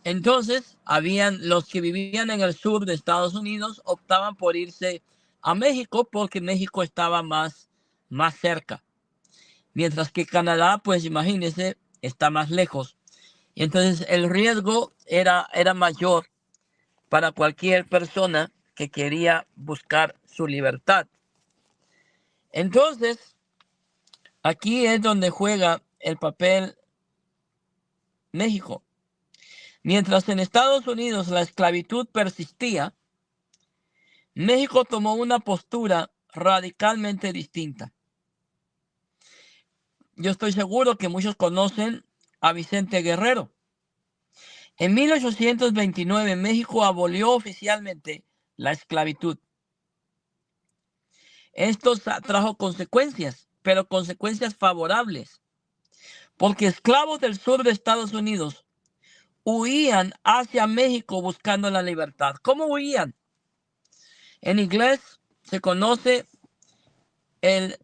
Entonces, habían los que vivían en el sur de Estados Unidos, optaban por irse a México porque México estaba más cerca. Mientras que Canadá, pues imagínense, está más lejos. Y entonces el riesgo era mayor para cualquier persona que quería buscar su libertad. Entonces, aquí es donde juega el papel México. Mientras en Estados Unidos la esclavitud persistía, México tomó una postura radicalmente distinta. Yo estoy seguro que muchos conocen a Vicente Guerrero. En 1829 México abolió oficialmente la esclavitud. Esto trajo consecuencias, pero consecuencias favorables, porque esclavos del sur de Estados Unidos huían hacia México buscando la libertad. ¿Cómo huían? En inglés se conoce el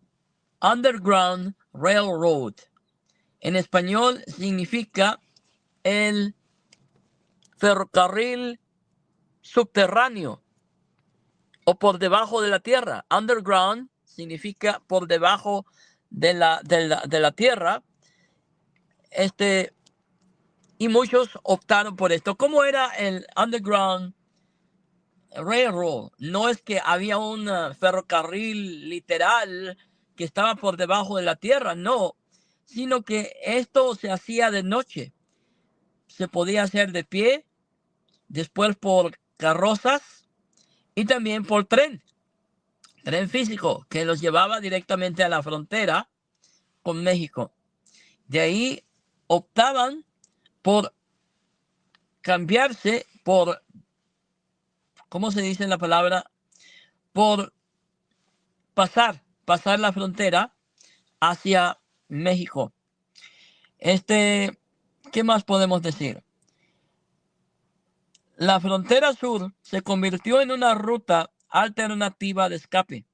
Underground Railroad. En español significa el ferrocarril subterráneo o por debajo de la tierra. Underground significa por debajo de la tierra. Y muchos optaron por esto. ¿Cómo era el Underground Railroad? No es que había un ferrocarril literal que estaba por debajo de la tierra, no, sino que esto se hacía de noche. Se podía hacer de pie, después por carrozas y también por tren físico que los llevaba directamente a la frontera con México. De ahí optaban por cambiarse por, ¿cómo se dice la palabra? Por pasar la frontera hacia México. ¿Qué más podemos decir? La frontera sur se convirtió en una ruta alternativa de escape.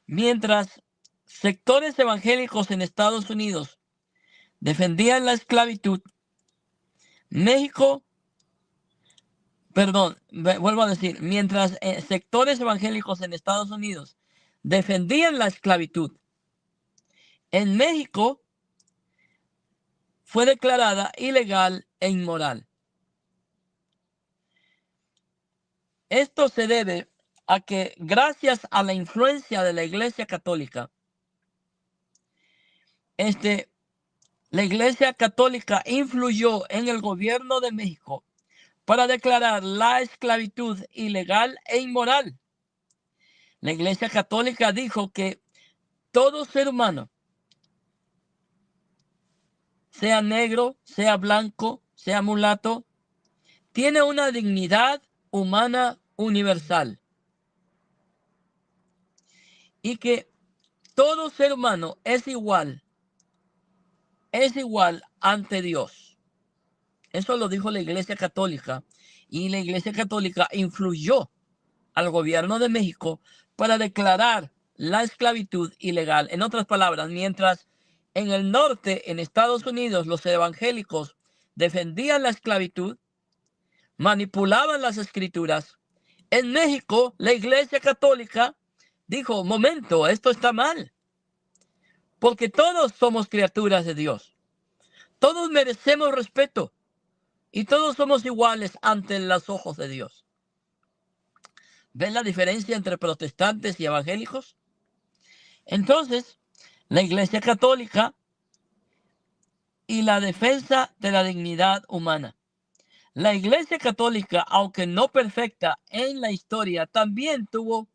Mientras sectores evangélicos en Estados Unidos defendían la esclavitud, mientras sectores evangélicos en Estados Unidos defendían la esclavitud, en México fue declarada ilegal e inmoral. Esto se debe a que gracias a la influencia de la Iglesia Católica, la Iglesia Católica influyó en el gobierno de México para declarar la esclavitud ilegal e inmoral. La Iglesia Católica dijo que todo ser humano, sea negro, sea blanco, sea mulato, tiene una dignidad humana universal. Y que todo ser humano es igual ante Dios. Eso lo dijo la Iglesia Católica. Y la Iglesia Católica influyó al gobierno de México para declarar la esclavitud ilegal. En otras palabras, mientras en el norte, en Estados Unidos, los evangélicos defendían la esclavitud, manipulaban las escrituras, en México la Iglesia Católica dijo, momento, esto está mal, porque todos somos criaturas de Dios, todos merecemos respeto y todos somos iguales ante los ojos de Dios. ¿Ven la diferencia entre protestantes y evangélicos? Entonces, la Iglesia Católica y la defensa de la dignidad humana. La Iglesia Católica, aunque no perfecta en la historia, también tuvo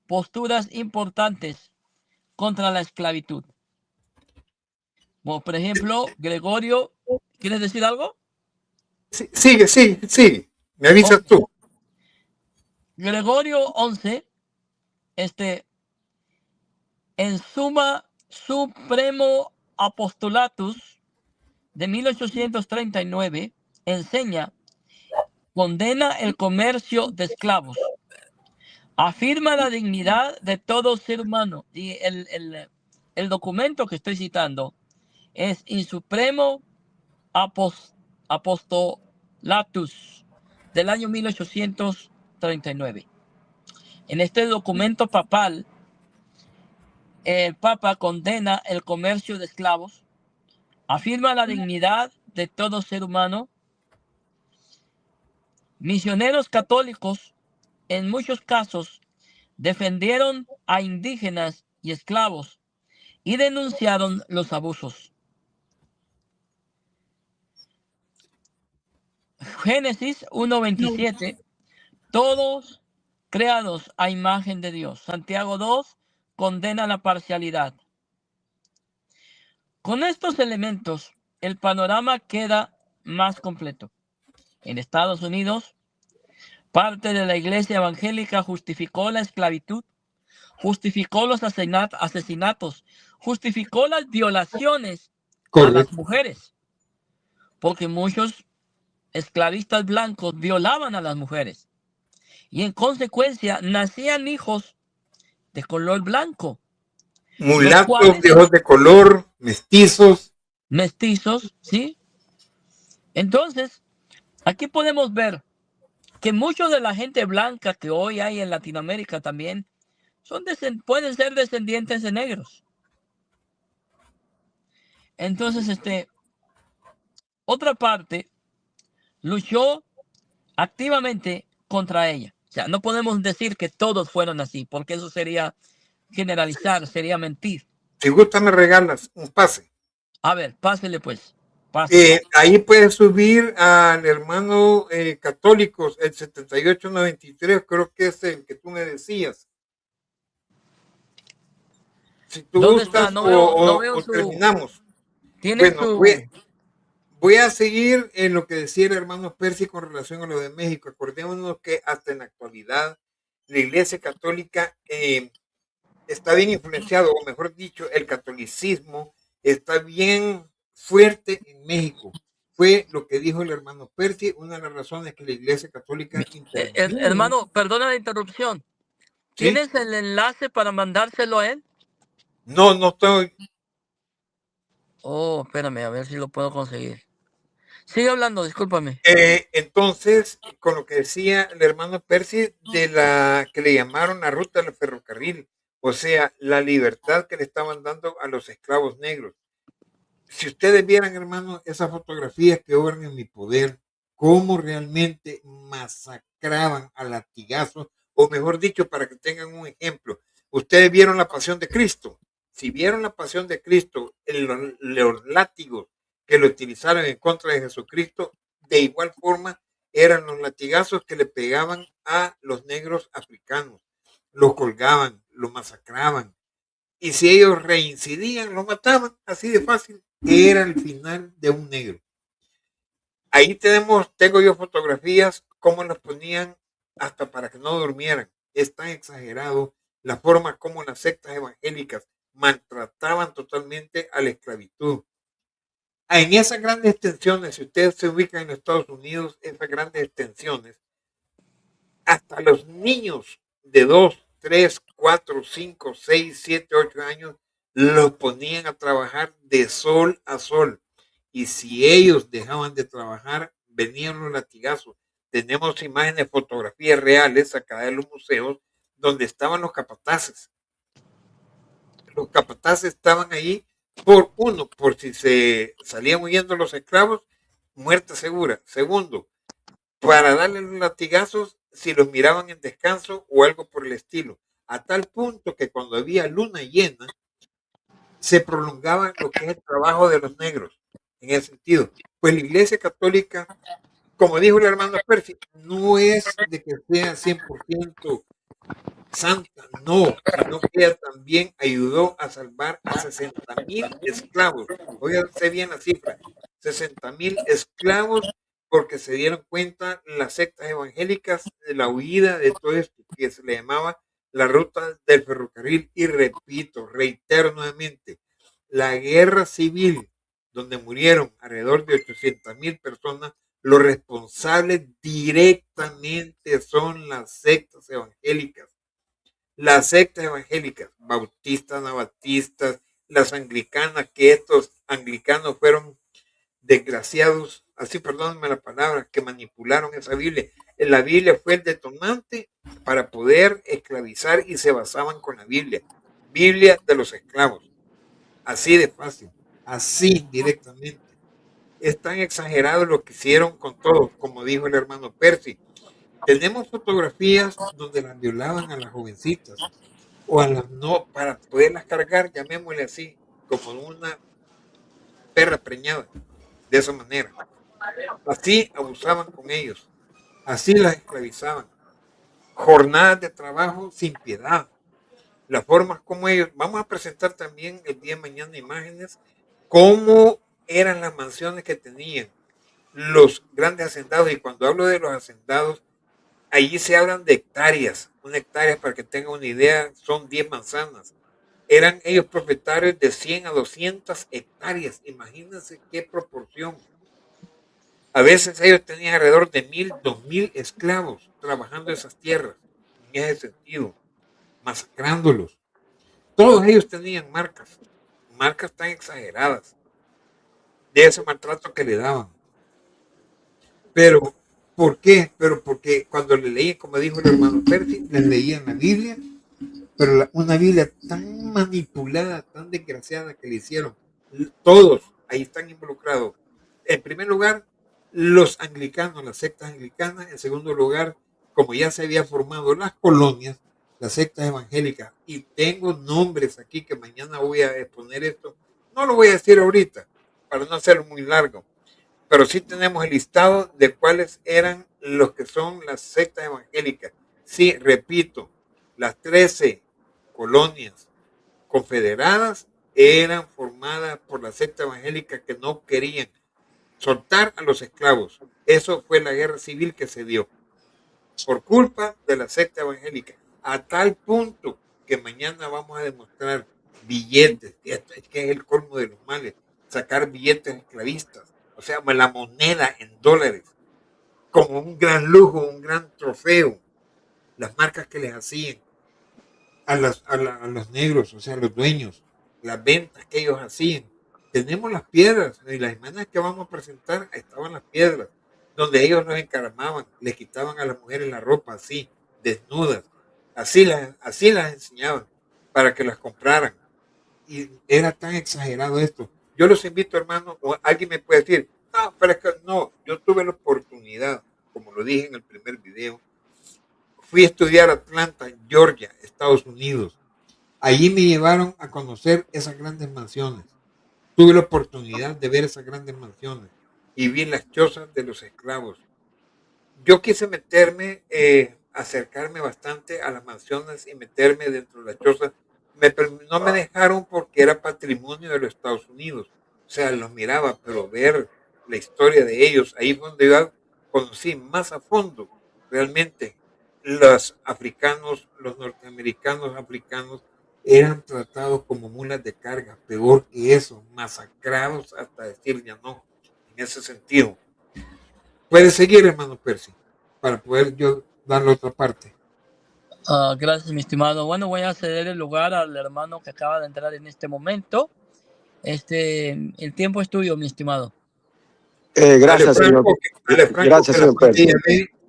posturas importantes contra la esclavitud. Como por ejemplo, Gregorio, ¿quieres decir algo? Sí, sigue. Me avisas tú. Gregorio XI, en Summa Supremo Apostolatus de 1839, condena el comercio de esclavos, afirma la dignidad de todo ser humano. Y el documento que estoy citando es In Supremo Apostolatus del año 1839. En este documento papal, el Papa condena el comercio de esclavos, afirma la dignidad de todo ser humano. Misioneros católicos, en muchos casos, defendieron a indígenas y esclavos y denunciaron los abusos. Génesis 1:27, todos creados a imagen de Dios. Santiago 2 condena la parcialidad. Con estos elementos, el panorama queda más completo. En Estados Unidos, parte de la iglesia evangélica justificó la esclavitud, justificó los asesinatos, justificó las violaciones a las mujeres, porque muchos esclavistas blancos violaban a las mujeres y en consecuencia nacían hijos de color blanco, Mulatos, de ojos de color, mestizos, ¿sí? Entonces, aquí podemos ver que mucho de la gente blanca que hoy hay en Latinoamérica también pueden ser descendientes de negros. Entonces, otra parte luchó activamente contra ella. O sea, no podemos decir que todos fueron así, porque eso sería generalizar, sería mentir. Si gusta me regalas un pase. A ver, pásele pues. Pásele. Ahí puedes subir al hermano católicos, el 7893, creo que es el que tú me decías. Si tú ¿Dónde gustas está? No veo su... terminamos. Tiene Bueno, su... voy a seguir en lo que decía el hermano Percy con relación a lo de México. Acordémonos que hasta en la actualidad la Iglesia Católica está bien influenciado, o mejor dicho, el catolicismo está bien fuerte en México. Fue lo que dijo el hermano Percy, una de las razones que la Iglesia Católica intervino. Hermano, perdona la interrupción. ¿Sí? ¿Tienes el enlace para mandárselo a él? No, no estoy. Oh, espérame, a ver si lo puedo conseguir. Sigue hablando, discúlpame. Entonces, con lo que decía el hermano Percy de la que le llamaron la ruta del ferrocarril, o sea, la libertad que le estaban dando a los esclavos negros. Si ustedes vieran, hermano, esas fotografías que obran en mi poder, cómo realmente masacraban a latigazos, o mejor dicho, para que tengan un ejemplo, ustedes vieron la pasión de Cristo. Si vieron la pasión de Cristo, los látigos que lo utilizaron en contra de Jesucristo, de igual forma eran los latigazos que le pegaban a los negros africanos. Los colgaban, los masacraban. Y si ellos reincidían, los mataban, así de fácil. Era el final de un negro. Ahí tengo yo fotografías, cómo los ponían hasta para que no durmieran. Es tan exagerado la forma como las sectas evangélicas maltrataban totalmente a la esclavitud. En esas grandes extensiones, si ustedes se ubican en Estados Unidos, esas grandes extensiones, hasta los niños de 2, 3, 4, 5, 6, 7, 8 años los ponían a trabajar de sol a sol. Y si ellos dejaban de trabajar, venían los latigazos. Tenemos imágenes, fotografías reales sacadas de los museos donde estaban los capataces. Los capataces estaban ahí por si se salían huyendo los esclavos, muerte segura. Segundo, para darle los latigazos si los miraban en descanso o algo por el estilo. A tal punto que cuando había luna llena, se prolongaba lo que es el trabajo de los negros, en ese sentido. Pues la Iglesia Católica, como dijo el hermano Percy, no es de que sea 100% santa, no, sino que ella también ayudó a salvar a 60,000 esclavos. Óiganse bien la cifra, 60,000 esclavos, porque se dieron cuenta las sectas evangélicas de la huida de todo esto que se le llamaba la ruta del ferrocarril. Y repito, reitero nuevamente, la guerra civil, donde murieron alrededor de 800,000 personas, los responsables directamente son las sectas evangélicas. Las sectas evangélicas, bautistas, anabaptistas, las anglicanas, que estos anglicanos fueron desgraciados, así perdónenme la palabra, que manipularon esa Biblia. La Biblia fue el detonante para poder esclavizar y se basaban con la Biblia. Biblia de los esclavos. Así de fácil, así directamente. Es tan exagerado lo que hicieron con todos, como dijo el hermano Percy. Tenemos fotografías donde las violaban a las jovencitas o a las no, para poderlas cargar, llamémosle así, como una perra preñada, de esa manera. Así abusaban con ellos, así las esclavizaban. Jornadas de trabajo sin piedad. Las formas como ellos, vamos a presentar también el día de mañana imágenes, cómo eran las mansiones que tenían los grandes hacendados. Y cuando hablo de los hacendados, allí se hablan de hectáreas. Una hectárea, para que tengan una idea, son 10 manzanas. Eran ellos propietarios de 100 a 200 hectáreas. Imagínense qué proporción. A veces ellos tenían alrededor de 1000, 2000 esclavos trabajando esas tierras, en ese sentido, masacrándolos. Todos ellos tenían marcas tan exageradas de ese maltrato que le daban. Pero, ¿por qué? Pero porque cuando le leían, como dijo el hermano Percy, les leían la Biblia, pero una Biblia tan manipulada, tan desgraciada que le hicieron. Todos ahí están involucrados. En primer lugar, los anglicanos, las sectas anglicanas. En segundo lugar, como ya se había formado las colonias, las sectas evangélicas. Y tengo nombres aquí que mañana voy a exponer esto. No lo voy a decir ahorita, para no hacerlo muy largo. Pero sí tenemos el listado de cuáles eran los que son las sectas evangélicas. Sí, repito, las 13 colonias confederadas eran formadas por la secta evangélica que no querían soltar a los esclavos. Eso fue la guerra civil que se dio por culpa de la secta evangélica, a tal punto que mañana vamos a demostrar billetes, que es el colmo de los males, sacar billetes esclavistas, o sea, la moneda en dólares, como un gran lujo, un gran trofeo, las marcas que les hacían a los negros, o sea, a los dueños, las ventas que ellos hacían. Tenemos las piedras, y las imágenes que vamos a presentar, estaban las piedras, donde ellos los encaramaban, les quitaban a las mujeres la ropa así, desnudas, así las enseñaban, para que las compraran. Y era tan exagerado esto. Yo los invito, hermano, o alguien me puede decir, no, pero es que no, yo tuve la oportunidad, como lo dije en el primer video, fui a estudiar a Atlanta, Georgia, Estados Unidos. Allí me llevaron a conocer esas grandes mansiones. Tuve la oportunidad de ver esas grandes mansiones y vi las chozas de los esclavos. Yo quise meterme, acercarme bastante a las mansiones y meterme dentro de las chozas. No me dejaron porque era patrimonio de los Estados Unidos. O sea, los miraba, pero ver la historia de ellos, ahí fue donde yo conocí más a fondo realmente los africanos, los norteamericanos africanos eran tratados como mulas de carga, peor que eso, masacrados hasta decir ya no, en ese sentido. Puede seguir, hermano Percy, para poder yo dar la otra parte. Gracias, mi estimado. Bueno, voy a ceder el lugar al hermano que acaba de entrar en este momento. El tiempo es tuyo, mi estimado. Gracias, Franco, señor. Gracias, señor Percy.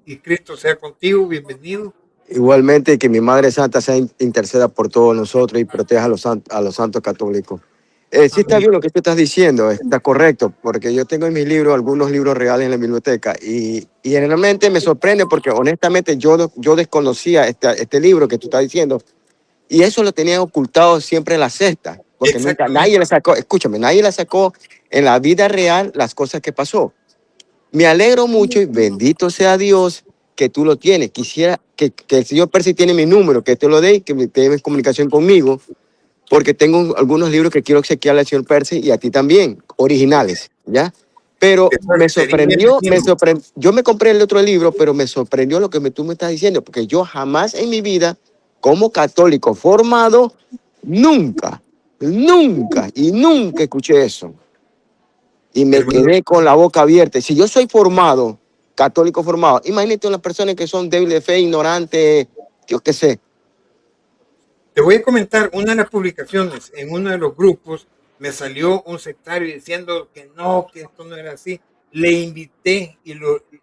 Y Cristo sea contigo, bienvenido. Igualmente, que mi Madre Santa sea interceda por todos nosotros y proteja a los santos católicos. Sí está bien lo que tú estás diciendo, está correcto, porque yo tengo en mis libros algunos libros reales en la biblioteca y generalmente me sorprende porque honestamente yo desconocía este libro que tú estás diciendo y eso lo tenían ocultado siempre en la cesta, porque nunca, nadie le sacó, escúchame, nadie le sacó en la vida real las cosas que pasó. Me alegro mucho y bendito sea Dios que tú lo tienes. Quisiera que el señor Percy tiene mi número, que te lo dé y que me tenga comunicación conmigo, porque tengo algunos libros que quiero obsequiarle al señor Percy y a ti también, originales, ¿ya? Pero me sorprendió, yo me compré el otro libro, pero me sorprendió lo que tú me estás diciendo, porque yo jamás en mi vida, como católico formado, nunca escuché eso. Y me quedé con la boca abierta. Si yo soy formado, católico formado, imagínate unas personas que son débiles de fe, ignorantes, yo qué sé. Te voy a comentar una de las publicaciones en uno de los grupos me salió un sectario diciendo que no, que esto no era así. Le invité y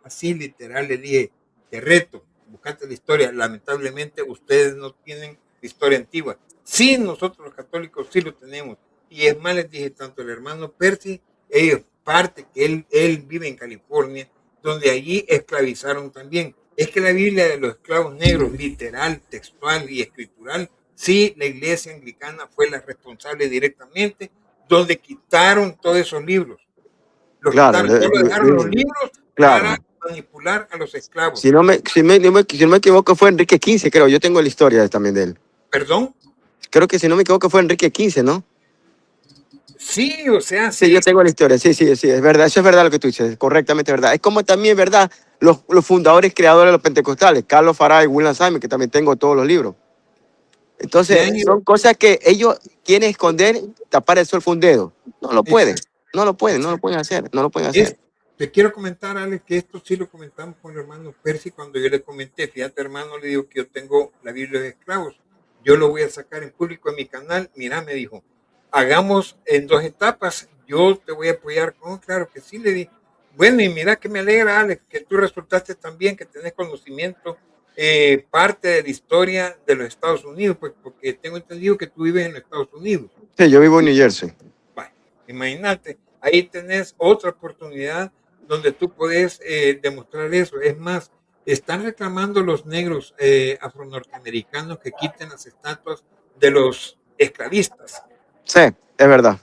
así literal le dije, te reto, buscate la historia. Lamentablemente ustedes no tienen la historia antigua. Sí, nosotros los católicos sí lo tenemos. Y es más, les dije, tanto el hermano Percy, ellos, parte que él vive en California, donde allí esclavizaron también. Es que la Biblia de los esclavos negros, literal, textual y escritural, sí, la iglesia anglicana fue la responsable directamente, donde quitaron todos esos libros. Los Claro, quitaron, solo dejaron los libros para claro. manipular a los esclavos. Si no me equivoco fue Enrique XV, creo. Yo tengo la historia también de él. ¿Perdón? Creo que si no me equivoco fue Enrique XV, ¿no? Sí, o sea, Sí, yo tengo la historia. Sí, sí, sí, es verdad. Eso es verdad lo que tú dices. Correctamente verdad. Es como también, ¿verdad? Los fundadores y creadores de los pentecostales, Carlos Farah y William Simon, que también tengo todos los libros. Entonces, sí, son cosas que ellos quieren esconder, tapar el sol con un dedo. No lo pueden, exacto. no lo pueden, no lo pueden hacer, no lo pueden hacer. Te quiero comentar, Alex, que esto sí lo comentamos con el hermano Percy cuando yo le comenté, fíjate hermano, le digo que yo tengo la Biblia de esclavos, yo lo voy a sacar en público en mi canal, mira, me dijo, hagamos en 2 etapas, yo te voy a apoyar, claro que sí, le di, bueno, y mira que me alegra, Alex, que tú resultaste también, que tenés conocimiento, parte de la historia de los Estados Unidos, pues porque tengo entendido que tú vives en los Estados Unidos. Sí, yo vivo en New Jersey. Bueno, imagínate, ahí tenés otra oportunidad donde tú puedes demostrar eso. Es más, están reclamando los negros afronorteamericanos que quiten las estatuas de los esclavistas. Sí, es verdad.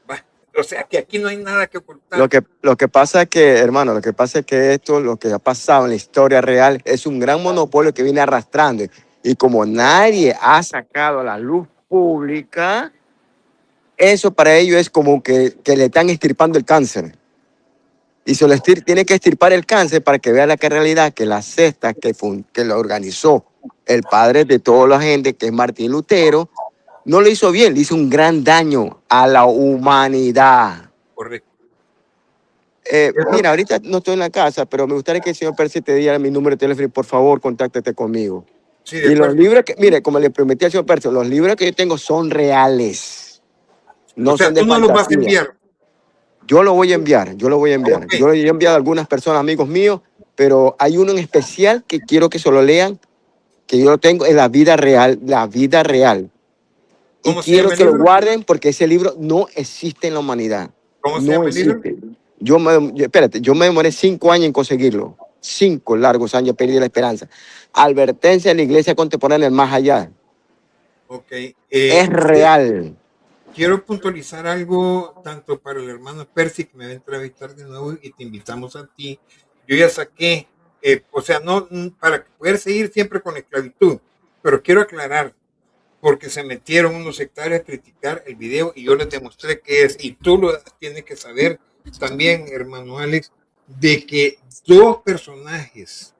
Bueno, o sea que aquí no hay nada que ocultar. Lo que pasa es que, hermano, lo que pasa es que esto, lo que ha pasado en la historia real, es un gran monopolio que viene arrastrando. Y como nadie ha sacado a la luz pública, eso para ellos es como que le están extirpando el cáncer. Y se tiene que extirpar el cáncer para que vea la realidad que la secta que lo organizó el padre de toda la gente, que es Martín Lutero, no lo hizo bien, le hizo un gran daño a la humanidad. Correcto. Mira, ahorita no estoy en la casa, pero me gustaría que el señor Percy te diera mi número de teléfono y por favor, contáctate conmigo. Sí, Y los libros que, mire, como le prometí al señor Percy, los libros que yo tengo son reales. No o sea, son de tú no los vas a fantasía. enviar. Yo lo voy a enviar, yo lo voy a enviar. Okay. Yo lo he enviado a algunas personas, amigos míos, pero hay uno en especial que quiero que se lo lean, que yo lo tengo en la vida real, la vida real. Y quiero que lo guarden porque ese libro no existe en la humanidad. ¿Cómo se llama el libro? Espérate, yo me demoré 5 años en conseguirlo. 5 largos años, perdí la esperanza. Advertencia de la iglesia contemporánea del más allá. Ok. Es real. Quiero puntualizar algo tanto para el hermano Percy, que me va a entrevistar de nuevo, y te invitamos a ti. Yo ya saqué, o sea, no para poder seguir siempre con la esclavitud, pero quiero aclarar, porque se metieron unos sectarios a criticar el video y yo les demostré que es, y tú lo tienes que saber también, hermano Alex, de que 2 personajes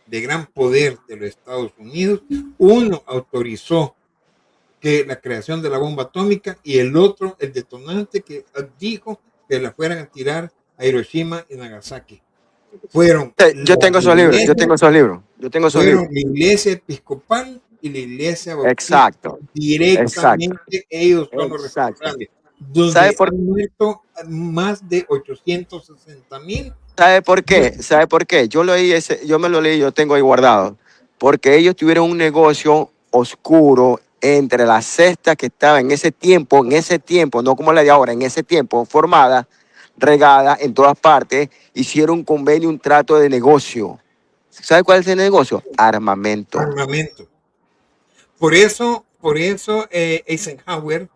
de gran poder de los Estados Unidos, uno autorizó que la creación de la bomba atómica y el otro, el detonante, que dijo que la fueran a tirar a Hiroshima y Nagasaki. Fueron yo tengo esos libros, fueron la iglesia episcopal y la iglesia bautista. Exacto. Directamente ellos son los responsables. Donde han muerto más de 860,000. ¿Sabe por qué? ¿Sabe por qué? Yo me lo leí, yo tengo ahí guardado. Porque ellos tuvieron un negocio oscuro entre la secta que estaba en ese tiempo, no como la de ahora, en ese tiempo, formada, regada en todas partes, hicieron un convenio, un trato de negocio. ¿Sabe cuál es el negocio? Armamento. Por eso Eisenhower,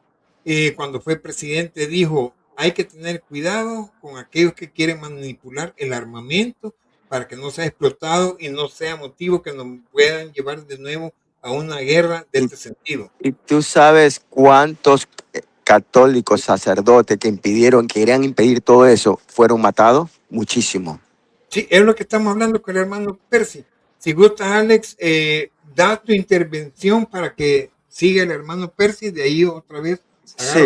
cuando fue presidente, dijo, hay que tener cuidado con aquellos que quieren manipular el armamento para que no sea explotado y no sea motivo que nos puedan llevar de nuevo a una guerra de este sentido. ¿Y tú sabes cuántos católicos sacerdotes que querían impedir todo eso, fueron matados? Muchísimo. Sí, es lo que estamos hablando con el hermano Percy. Si gusta, Alex, da tu intervención para que siga el hermano Percy, de ahí otra vez. Sí,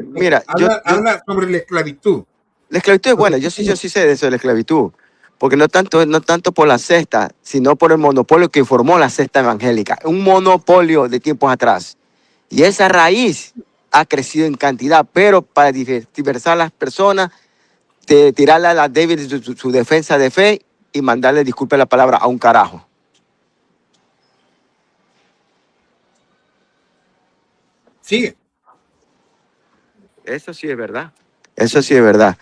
mira, habla sobre la esclavitud. La esclavitud es buena, yo sí sé de eso de la esclavitud, porque no tanto por la secta, sino por el monopolio que formó la secta evangélica, un monopolio de tiempos atrás. Y esa raíz ha crecido en cantidad, pero para diversar a las personas, tirarle a las débiles su defensa de fe y mandarle, disculpe la palabra, a un carajo. Sigue. Eso sí es verdad. Eso sí es verdad.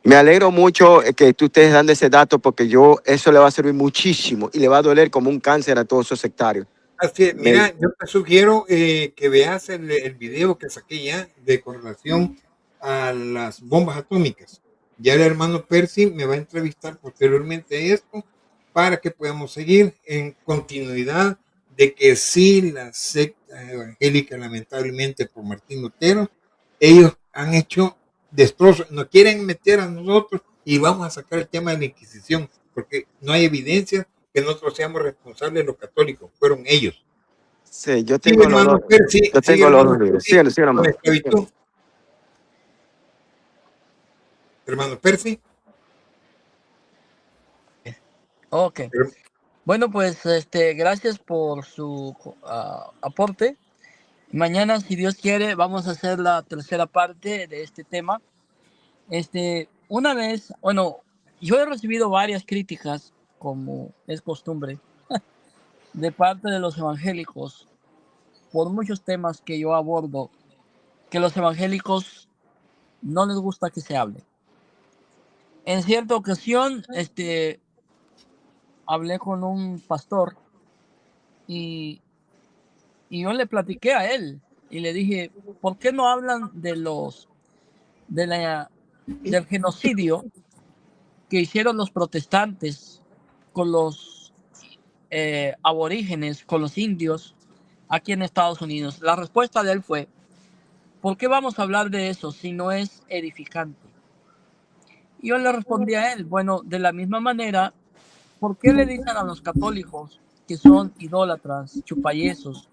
Me alegro mucho que tú estés dando ese dato porque eso le va a servir muchísimo y le va a doler como un cáncer a todos esos sectarios. Así es, mira, yo te sugiero que veas el video que saqué ya con relación a las bombas atómicas. Ya el hermano Percy me va a entrevistar posteriormente a esto para que podamos seguir en continuidad de que sí, la secta evangélica, lamentablemente por Martín Lutero, ellos han hecho destrozos, nos quieren meter a nosotros y vamos a sacar el tema de la Inquisición, porque no hay evidencia que nosotros seamos responsables los católicos, fueron ellos. Sí, yo Sigue tengo los hermano dos. Percy, Yo sigue tengo los hermano dos libros. Percy, Síguelo, síguelo, con la hermano. esclavitud. Hermano Percy. Ok. Bueno, pues gracias por su aporte. Mañana, si Dios quiere, vamos a hacer la tercera parte de este tema. Una vez, bueno, yo he recibido varias críticas, como es costumbre, de parte de los evangélicos por muchos temas que yo abordo, que los evangélicos no les gusta que se hable. En cierta ocasión, hablé con un pastor y yo le platiqué a él y le dije, ¿por qué no hablan del genocidio que hicieron los protestantes con los aborígenes, con los indios aquí en Estados Unidos? La respuesta de él fue, ¿por qué vamos a hablar de eso si no es edificante? Y yo le respondí a él, bueno, de la misma manera, ¿por qué le dicen a los católicos que son idólatras, chupayesos,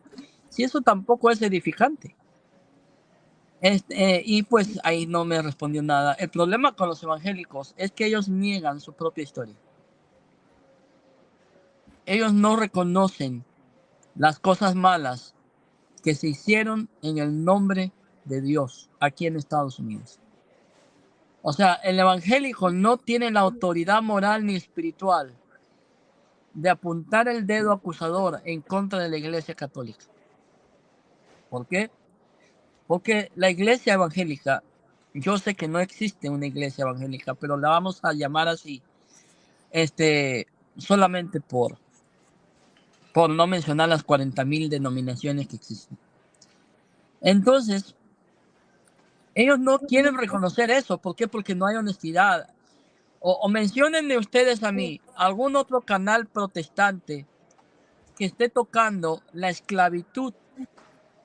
si eso tampoco es edificante? Y pues ahí no me respondió nada. El problema con los evangélicos es que ellos niegan su propia historia. Ellos no reconocen las cosas malas que se hicieron en el nombre de Dios aquí en Estados Unidos. O sea, el evangélico no tiene la autoridad moral ni espiritual de apuntar el dedo acusador en contra de la Iglesia Católica. ¿Por qué? Porque la Iglesia evangélica, yo sé que no existe una Iglesia evangélica, pero la vamos a llamar así, solamente por no mencionar las 40,000 denominaciones que existen. Entonces, ellos no quieren reconocer eso. ¿Por qué? Porque no hay honestidad. O menciónenme ustedes a mí algún otro canal protestante que esté tocando la esclavitud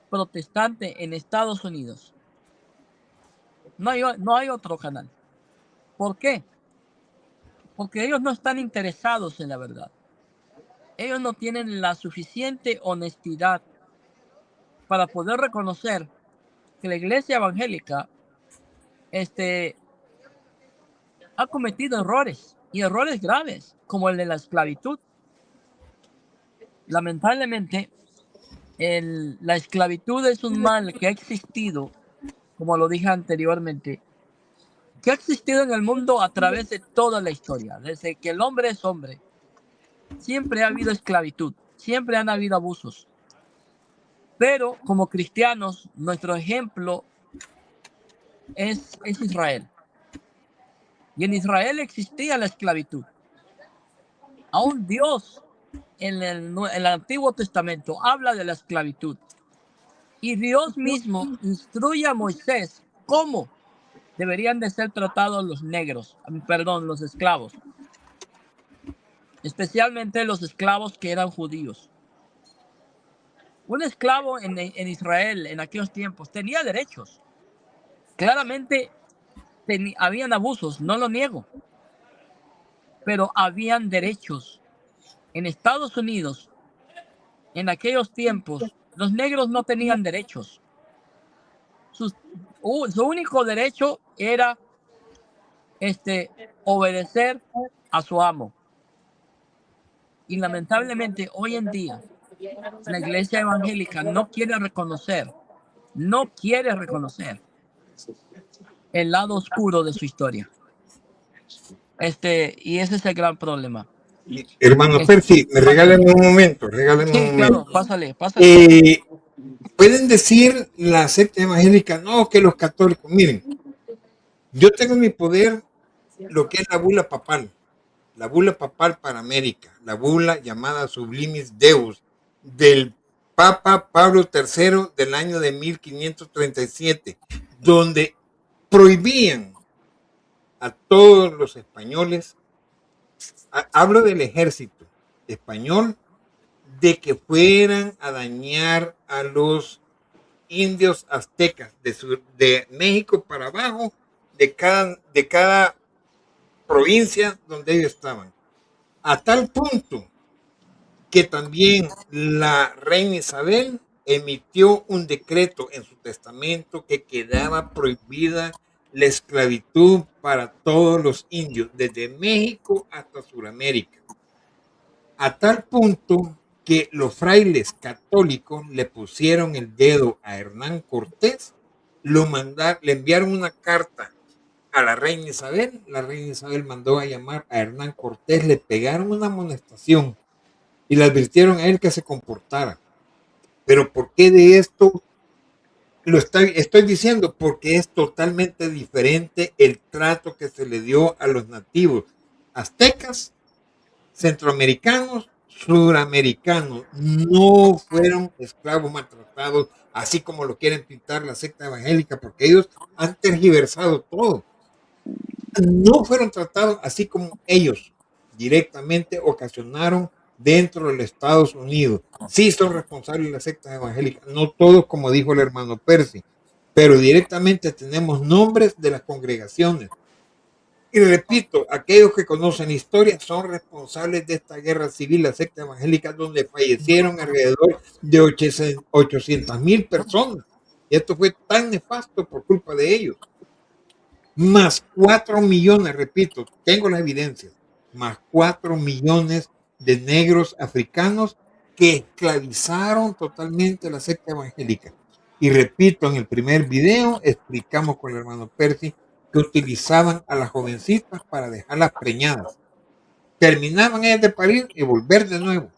protestante en Estados Unidos. No hay otro canal. ¿Por qué? Porque ellos no están interesados en la verdad. Ellos no tienen la suficiente honestidad para poder reconocer que la iglesia evangélica ha cometido errores, y errores graves, como el de la esclavitud. Lamentablemente, la esclavitud es un mal que ha existido, como lo dije anteriormente, que ha existido en el mundo a través de toda la historia. Desde que el hombre es hombre, siempre ha habido esclavitud, siempre han habido abusos. Pero como cristianos, nuestro ejemplo es Israel. Y en Israel existía la esclavitud. Aún Dios en el Antiguo Testamento habla de la esclavitud. Y Dios mismo instruye a Moisés cómo deberían de ser tratados los los esclavos. Especialmente los esclavos que eran judíos. Un esclavo en Israel en aquellos tiempos tenía derechos. Claramente habían abusos, no lo niego. Pero habían derechos. En Estados Unidos, en aquellos tiempos, los negros no tenían derechos. Su único derecho era obedecer a su amo. Y lamentablemente hoy en día la iglesia evangélica no quiere reconocer no quiere reconocer el lado oscuro de su historia. Y ese es el gran problema. Hermano Percy, me regalan un momento, regálame un Sí, claro, momento. pásale. Pueden decir la secta evangélica, no, que los católicos, miren, yo tengo en mi poder lo que es la bula papal para América, la bula llamada Sublimis Deus, del Papa Pablo III del año de 1537, donde prohibían a todos los españoles, hablo del ejército español, de que fueran a dañar a los indios aztecas de México para abajo, de cada provincia donde ellos estaban. A tal punto que también la reina Isabel emitió un decreto en su testamento que quedaba prohibida la esclavitud para todos los indios, desde México hasta Sudamérica. A tal punto que los frailes católicos le pusieron el dedo a Hernán Cortés, le enviaron una carta a la reina Isabel mandó a llamar a Hernán Cortés, le pegaron una amonestación y le advirtieron a él que se comportara. Pero ¿por qué de esto estoy diciendo? Porque es totalmente diferente el trato que se le dio a los nativos aztecas, centroamericanos, suramericanos. No fueron esclavos maltratados, así como lo quieren pintar la secta evangélica, porque ellos han tergiversado todo. No fueron tratados así como ellos directamente ocasionaron dentro de los Estados Unidos. Sí son responsables las sectas evangélicas, no todos como dijo el hermano Percy, pero directamente tenemos nombres de las congregaciones. Y repito, aquellos que conocen la historia son responsables de esta guerra civil, la secta evangélica, donde fallecieron alrededor de 800,000 personas. Y esto fue tan nefasto por culpa de ellos. Más 4 millones, repito, tengo las evidencias, más 4 millones de negros africanos que esclavizaron totalmente la secta evangélica. Y repito, en el primer video explicamos con el hermano Percy que utilizaban a las jovencitas para dejarlas preñadas. Terminaban ellas de parir y volver de nuevo.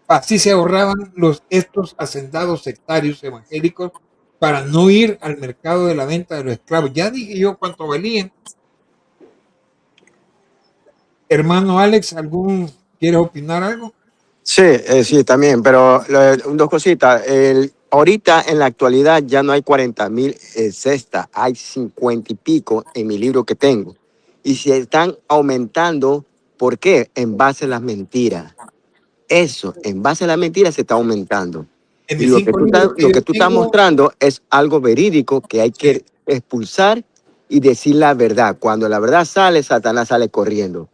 Así se ahorraban estos hacendados sectarios evangélicos para no ir al mercado de la venta de los esclavos. Ya dije yo cuánto valían. Hermano Alex, ¿quieres opinar algo? Sí, sí, también, pero dos cositas. Ahorita en la actualidad ya no hay 40,000 cestas, hay 50 y pico en mi libro que tengo. Y se están aumentando, ¿por qué? En base a las mentiras. Eso, en base a las mentiras se está aumentando. En Y mis 5 libros que lo yo que tú estás tengo, mostrando es algo verídico que hay sí, que expulsar y decir la verdad. Cuando la verdad sale, Satanás sale corriendo.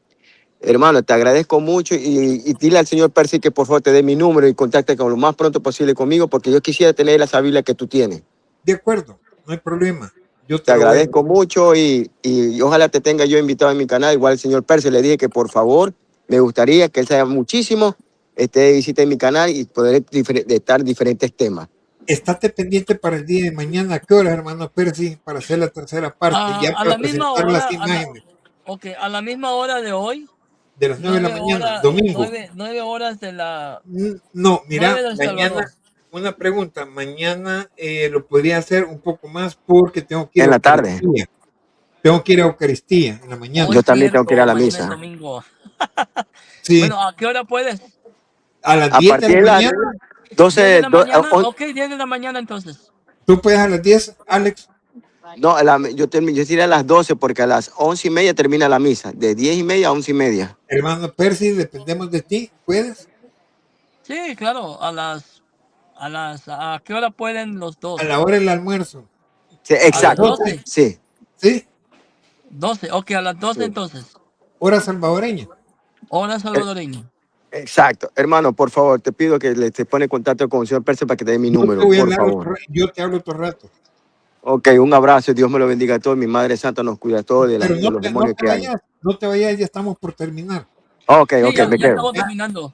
Hermano, te agradezco mucho y dile al señor Percy que por favor te dé mi número y contacte con lo más pronto posible conmigo porque yo quisiera tener esa Biblia que tú tienes. de acuerdo, no hay problema. Yo Te te lo voy a agradezco mucho y ojalá te tenga yo invitado en mi canal. Igual el señor Percy le dije que por favor me gustaría que él sabe muchísimo, visite mi canal y poder estar diferentes temas. Estate pendiente para el día de mañana. ¿A qué hora, hermano Percy? Para hacer la tercera parte, ya A para la misma presentar las hora, imágenes a la misma hora de hoy, de las 9 de la mañana, domingo. 9 horas de la No, 9 mira, del mañana, Salvador. una pregunta, mañana lo podría hacer un poco más porque tengo que ir En a la tarde, Eucaristía. Tengo que ir a Eucaristía en la Hoy mañana. yo también tengo que ir a cierto, la mañana es misa. domingo. Sí, Bueno, ¿a qué hora puedes? a las A 10 de partir la de las mañana. 10 de 12, la mañana. Ok, 10 de la mañana entonces. ¿Tú puedes a las 10, Alex? no, yo iré a las 12 porque a las 11:30 termina la misa, de 10:30 a 11:30. Hermano Percy, dependemos de ti. ¿Puedes? Sí, claro, ¿a qué hora pueden los A dos? la hora del almuerzo. Sí, A las exacto, 12. 12. sí. ¿Sí? 12, ok, a las 12 entonces. Hora salvadoreña. Hora Eh, salvadoreña. Exacto. Hermano, por favor, te pido que te pone en contacto con el señor Percy para que te dé mi Yo te número, voy a por hablar favor. yo te hablo otro rato. Ok, un abrazo, Dios me lo bendiga a todos, mi Madre Santa nos cuida a todos Pero de los no demonios te que hay. vayas, no te vayas, ya estamos por terminar. Ok, Sí, ok, me ya quedo. estamos terminando.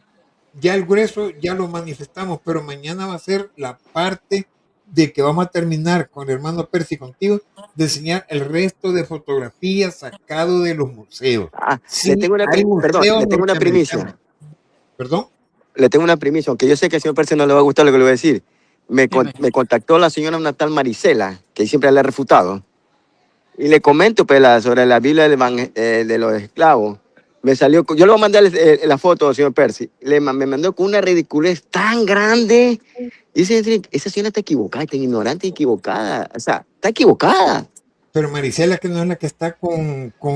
Ya el grueso ya lo manifestamos, pero mañana va a ser la parte de que vamos a terminar con el hermano Percy contigo, de enseñar el resto de fotografías sacadas de los museos. Ah, le Sí, tengo una, hay perdón, museos le tengo una norteamericanos. primicia. ¿Perdón? Le tengo una primicia, aunque yo sé que al señor Percy no le va a gustar lo que le voy a decir. Dime. Me contactó la señora una tal Marisela, que siempre le ha refutado. Y le comento pues, sobre la Biblia de los esclavos. Me salió, yo le voy a mandar la foto, señor Percy. Me mandó con una ridiculez tan grande. Y dice, esa señora está equivocada, está ignorante y equivocada. O sea, está equivocada. Pero Marisela, que no es la que está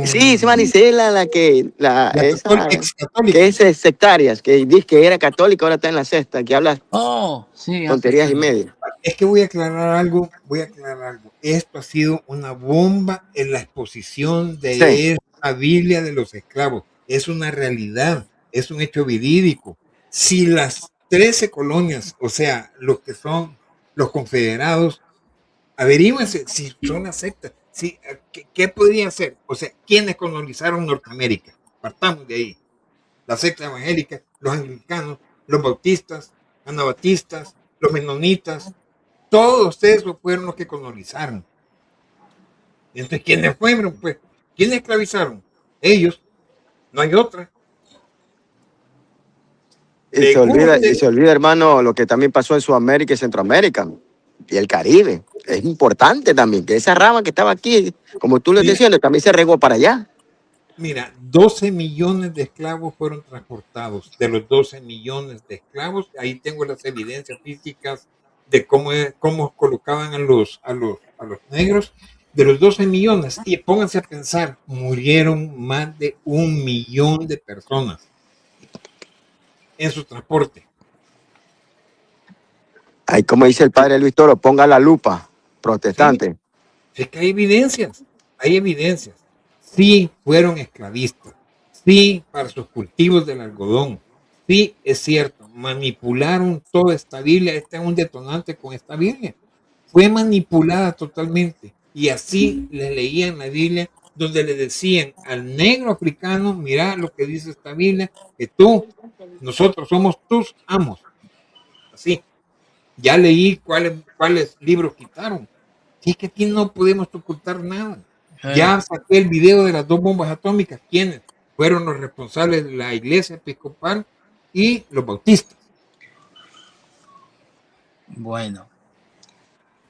Sí, es con Marisela la ex que católica. es sectaria, que dice que era católica, ahora está en la sexta, que habla Oh, sí, así tonterías y que. media. Es que voy a aclarar algo. Esto ha sido una bomba en la exposición Sí. de esta Biblia de los esclavos. Es una realidad, es un hecho verídico. Si las 13 colonias, o sea, los que son los confederados, averígüense si son una secta, si, ¿qué podrían ser? O sea, ¿quiénes colonizaron Norteamérica? Partamos de ahí. La secta evangélica, los anglicanos, los bautistas, anabatistas, los menonitas, todos esos fueron los que colonizaron. Entonces, ¿quiénes fueron? Pues, ¿quiénes esclavizaron? Ellos, no hay otra. Y Le se guste, olvida, hermano, lo que también pasó en Sudamérica y Centroamérica y el Caribe. Es importante también que esa rama que estaba aquí, como tú le estás mira, diciendo, también se regó para allá. mira, 12 millones de esclavos fueron transportados. De los 12 millones de esclavos, ahí tengo las evidencias físicas de cómo colocaban a los negros. De los 12 millones, y pónganse a pensar, murieron más de 1 millón de personas en su transporte. Ahí, como dice el padre Luis Toro, ponga la lupa, Sí, protestante. es que hay evidencias. Sí fueron esclavistas, sí para sus cultivos del algodón, sí es cierto, manipularon toda esta Biblia, este es un detonante con esta Biblia. Fue manipulada totalmente y así le leían la Biblia donde le decían al negro africano, mira lo que dice esta Biblia, que nosotros somos tus amos. Así, ya leí cuáles libros quitaron. Si es que aquí no podemos ocultar nada. Ya saqué el video de las 2 bombas atómicas. ¿Quiénes? Fueron los responsables de la iglesia episcopal y los bautistas. Bueno.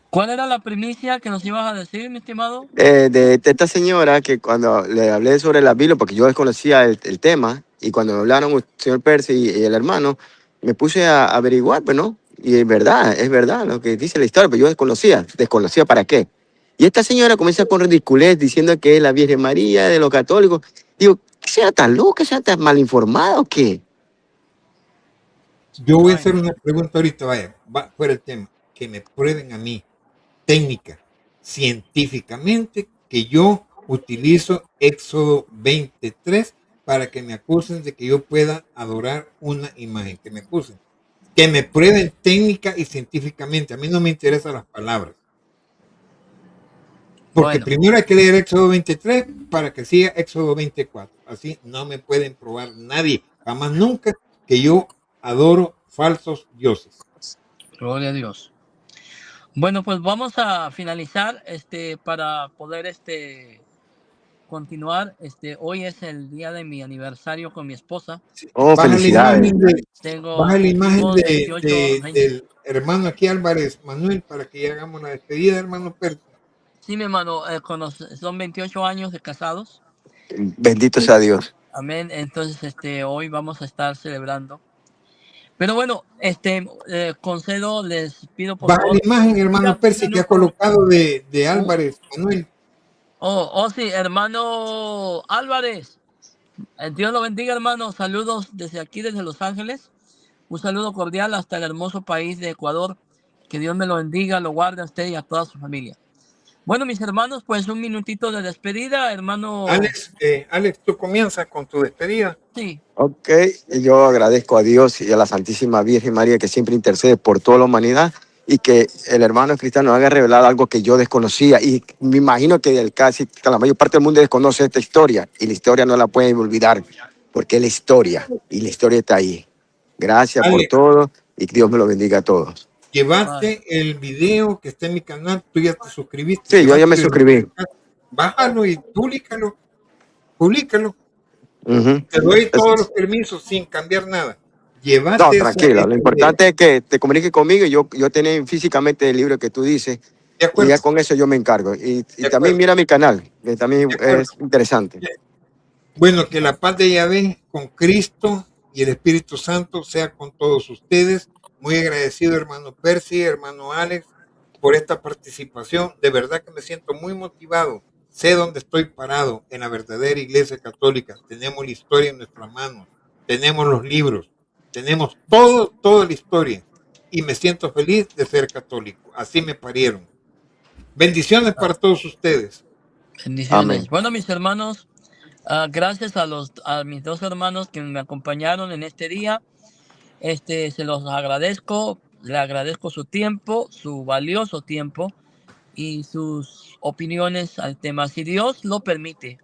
¿Cuál era la primicia que nos ibas a decir, mi estimado? De esta señora que cuando le hablé sobre la Biblia, porque yo desconocía el tema, y cuando me hablaron el señor Percy y el hermano, me puse a averiguar, pues no, y es verdad lo que dice la historia, pero yo desconocía para qué. Y esta señora comienza con ridiculez diciendo que es la Virgen María de los católicos. Digo, ¿qué sea tan loca, sea tan mal informada o qué? Yo voy a hacer Bueno, una pregunta ahorita, vaya, va fuera el tema. Que me prueben a mí, técnica, científicamente, que yo utilizo Éxodo 23 para que me acusen de que yo pueda adorar una imagen. Que me acusen. Que me prueben técnica y científicamente. A mí no me interesan las palabras. Porque bueno, primero hay que leer Éxodo 23 para que siga Éxodo 24. Así no me pueden probar nadie, jamás nunca, que yo adoro falsos dioses. gloria a Dios. Bueno, pues vamos a finalizar para poder continuar. Hoy es el día de mi aniversario con mi esposa. Oh, Baja la felicidades. imagen, de, Tengo, baja la imagen cumplimos 28, del hermano aquí Álvarez Manuel para que ya hagamos la despedida, hermano Pérez. sí, mi hermano, son 28 años de casados. Bendito sea Dios. Amén. Entonces, hoy vamos a estar celebrando. Pero bueno, concedo, les pido por Baja la favor. imagen, Ya, hermano un Pérez, que ha minuto. colocado de Álvarez Manuel. Oh, sí, hermano Álvarez. Dios lo bendiga, hermano. Saludos desde aquí, desde Los Ángeles. Un saludo cordial hasta el hermoso país de Ecuador. Que Dios me lo bendiga, lo guarde a usted y a toda su familia. Bueno, mis hermanos, pues un minutito de despedida, hermano. Alex, tú comienzas con tu despedida. Sí, Ok, y yo agradezco a Dios y a la Santísima Virgen María que siempre intercede por toda la humanidad y que el hermano cristiano haga revelado algo que yo desconocía y me imagino que casi la mayor parte del mundo desconoce esta historia y la historia no la pueden olvidar porque es la historia y la historia está ahí. Gracias por Alex, todo y que Dios me lo bendiga a todos. Llevaste el video que está en mi canal, tú ya te suscribiste. Sí, yo ya me llévatelo y lo suscribí. publicas. Bájalo y públicalo. Ujú. Te doy Es- todos los permisos sin cambiar nada. No, Llévate tranquilo. Lo ese video. importante es que te comuniques conmigo y yo tener físicamente el libro que tú dices De y acuerdo, ya con eso yo me encargo. Y de también acuerdo, mira mi canal, que también de acuerdo. es interesante. Bueno, que la paz de Yahvé con Cristo y el Espíritu Santo sea con todos ustedes. Muy agradecido, hermano Percy, hermano Alex, por esta participación. De verdad que me siento muy motivado. Sé dónde estoy parado, en la verdadera Iglesia Católica. Tenemos la historia en nuestras manos, tenemos los libros, tenemos toda la historia. Y me siento feliz de ser católico. Así me parieron. Bendiciones para todos ustedes. Bendiciones. Amén. Bueno, mis hermanos, gracias a mis dos hermanos que me acompañaron en este día. Se los agradezco, le agradezco su tiempo, su valioso tiempo y sus opiniones al tema. Si Dios lo permite,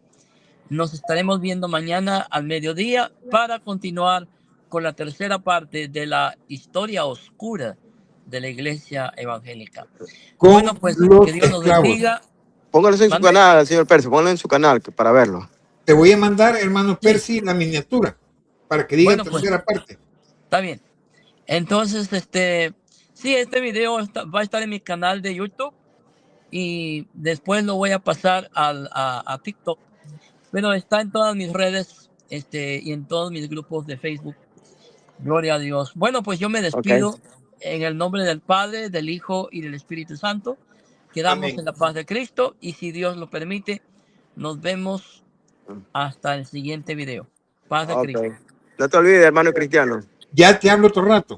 nos estaremos viendo mañana al mediodía para continuar con la tercera parte de la historia oscura de la iglesia evangélica. Con Bueno, pues que los Dios nos esclavos. bendiga. Póngalo en su ¿Mande? canal, señor Percy, póngalo en su canal para verlo. Te voy a mandar, hermano Sí. Percy, la miniatura para que diga Bueno, pues tercera parte. está bien. Entonces, sí, este video va a estar en mi canal de YouTube y después lo voy a pasar a TikTok. Pero está en todas mis redes y en todos mis grupos de Facebook. Gloria a Dios. Bueno, pues yo me Ok. despido en el nombre del Padre, del Hijo y del Espíritu Santo. Quedamos Amén. en la paz de Cristo y si Dios lo permite, nos vemos hasta el siguiente video. Paz de Ok. Cristo. No te olvides, hermano cristiano. Ya te hablo otro rato.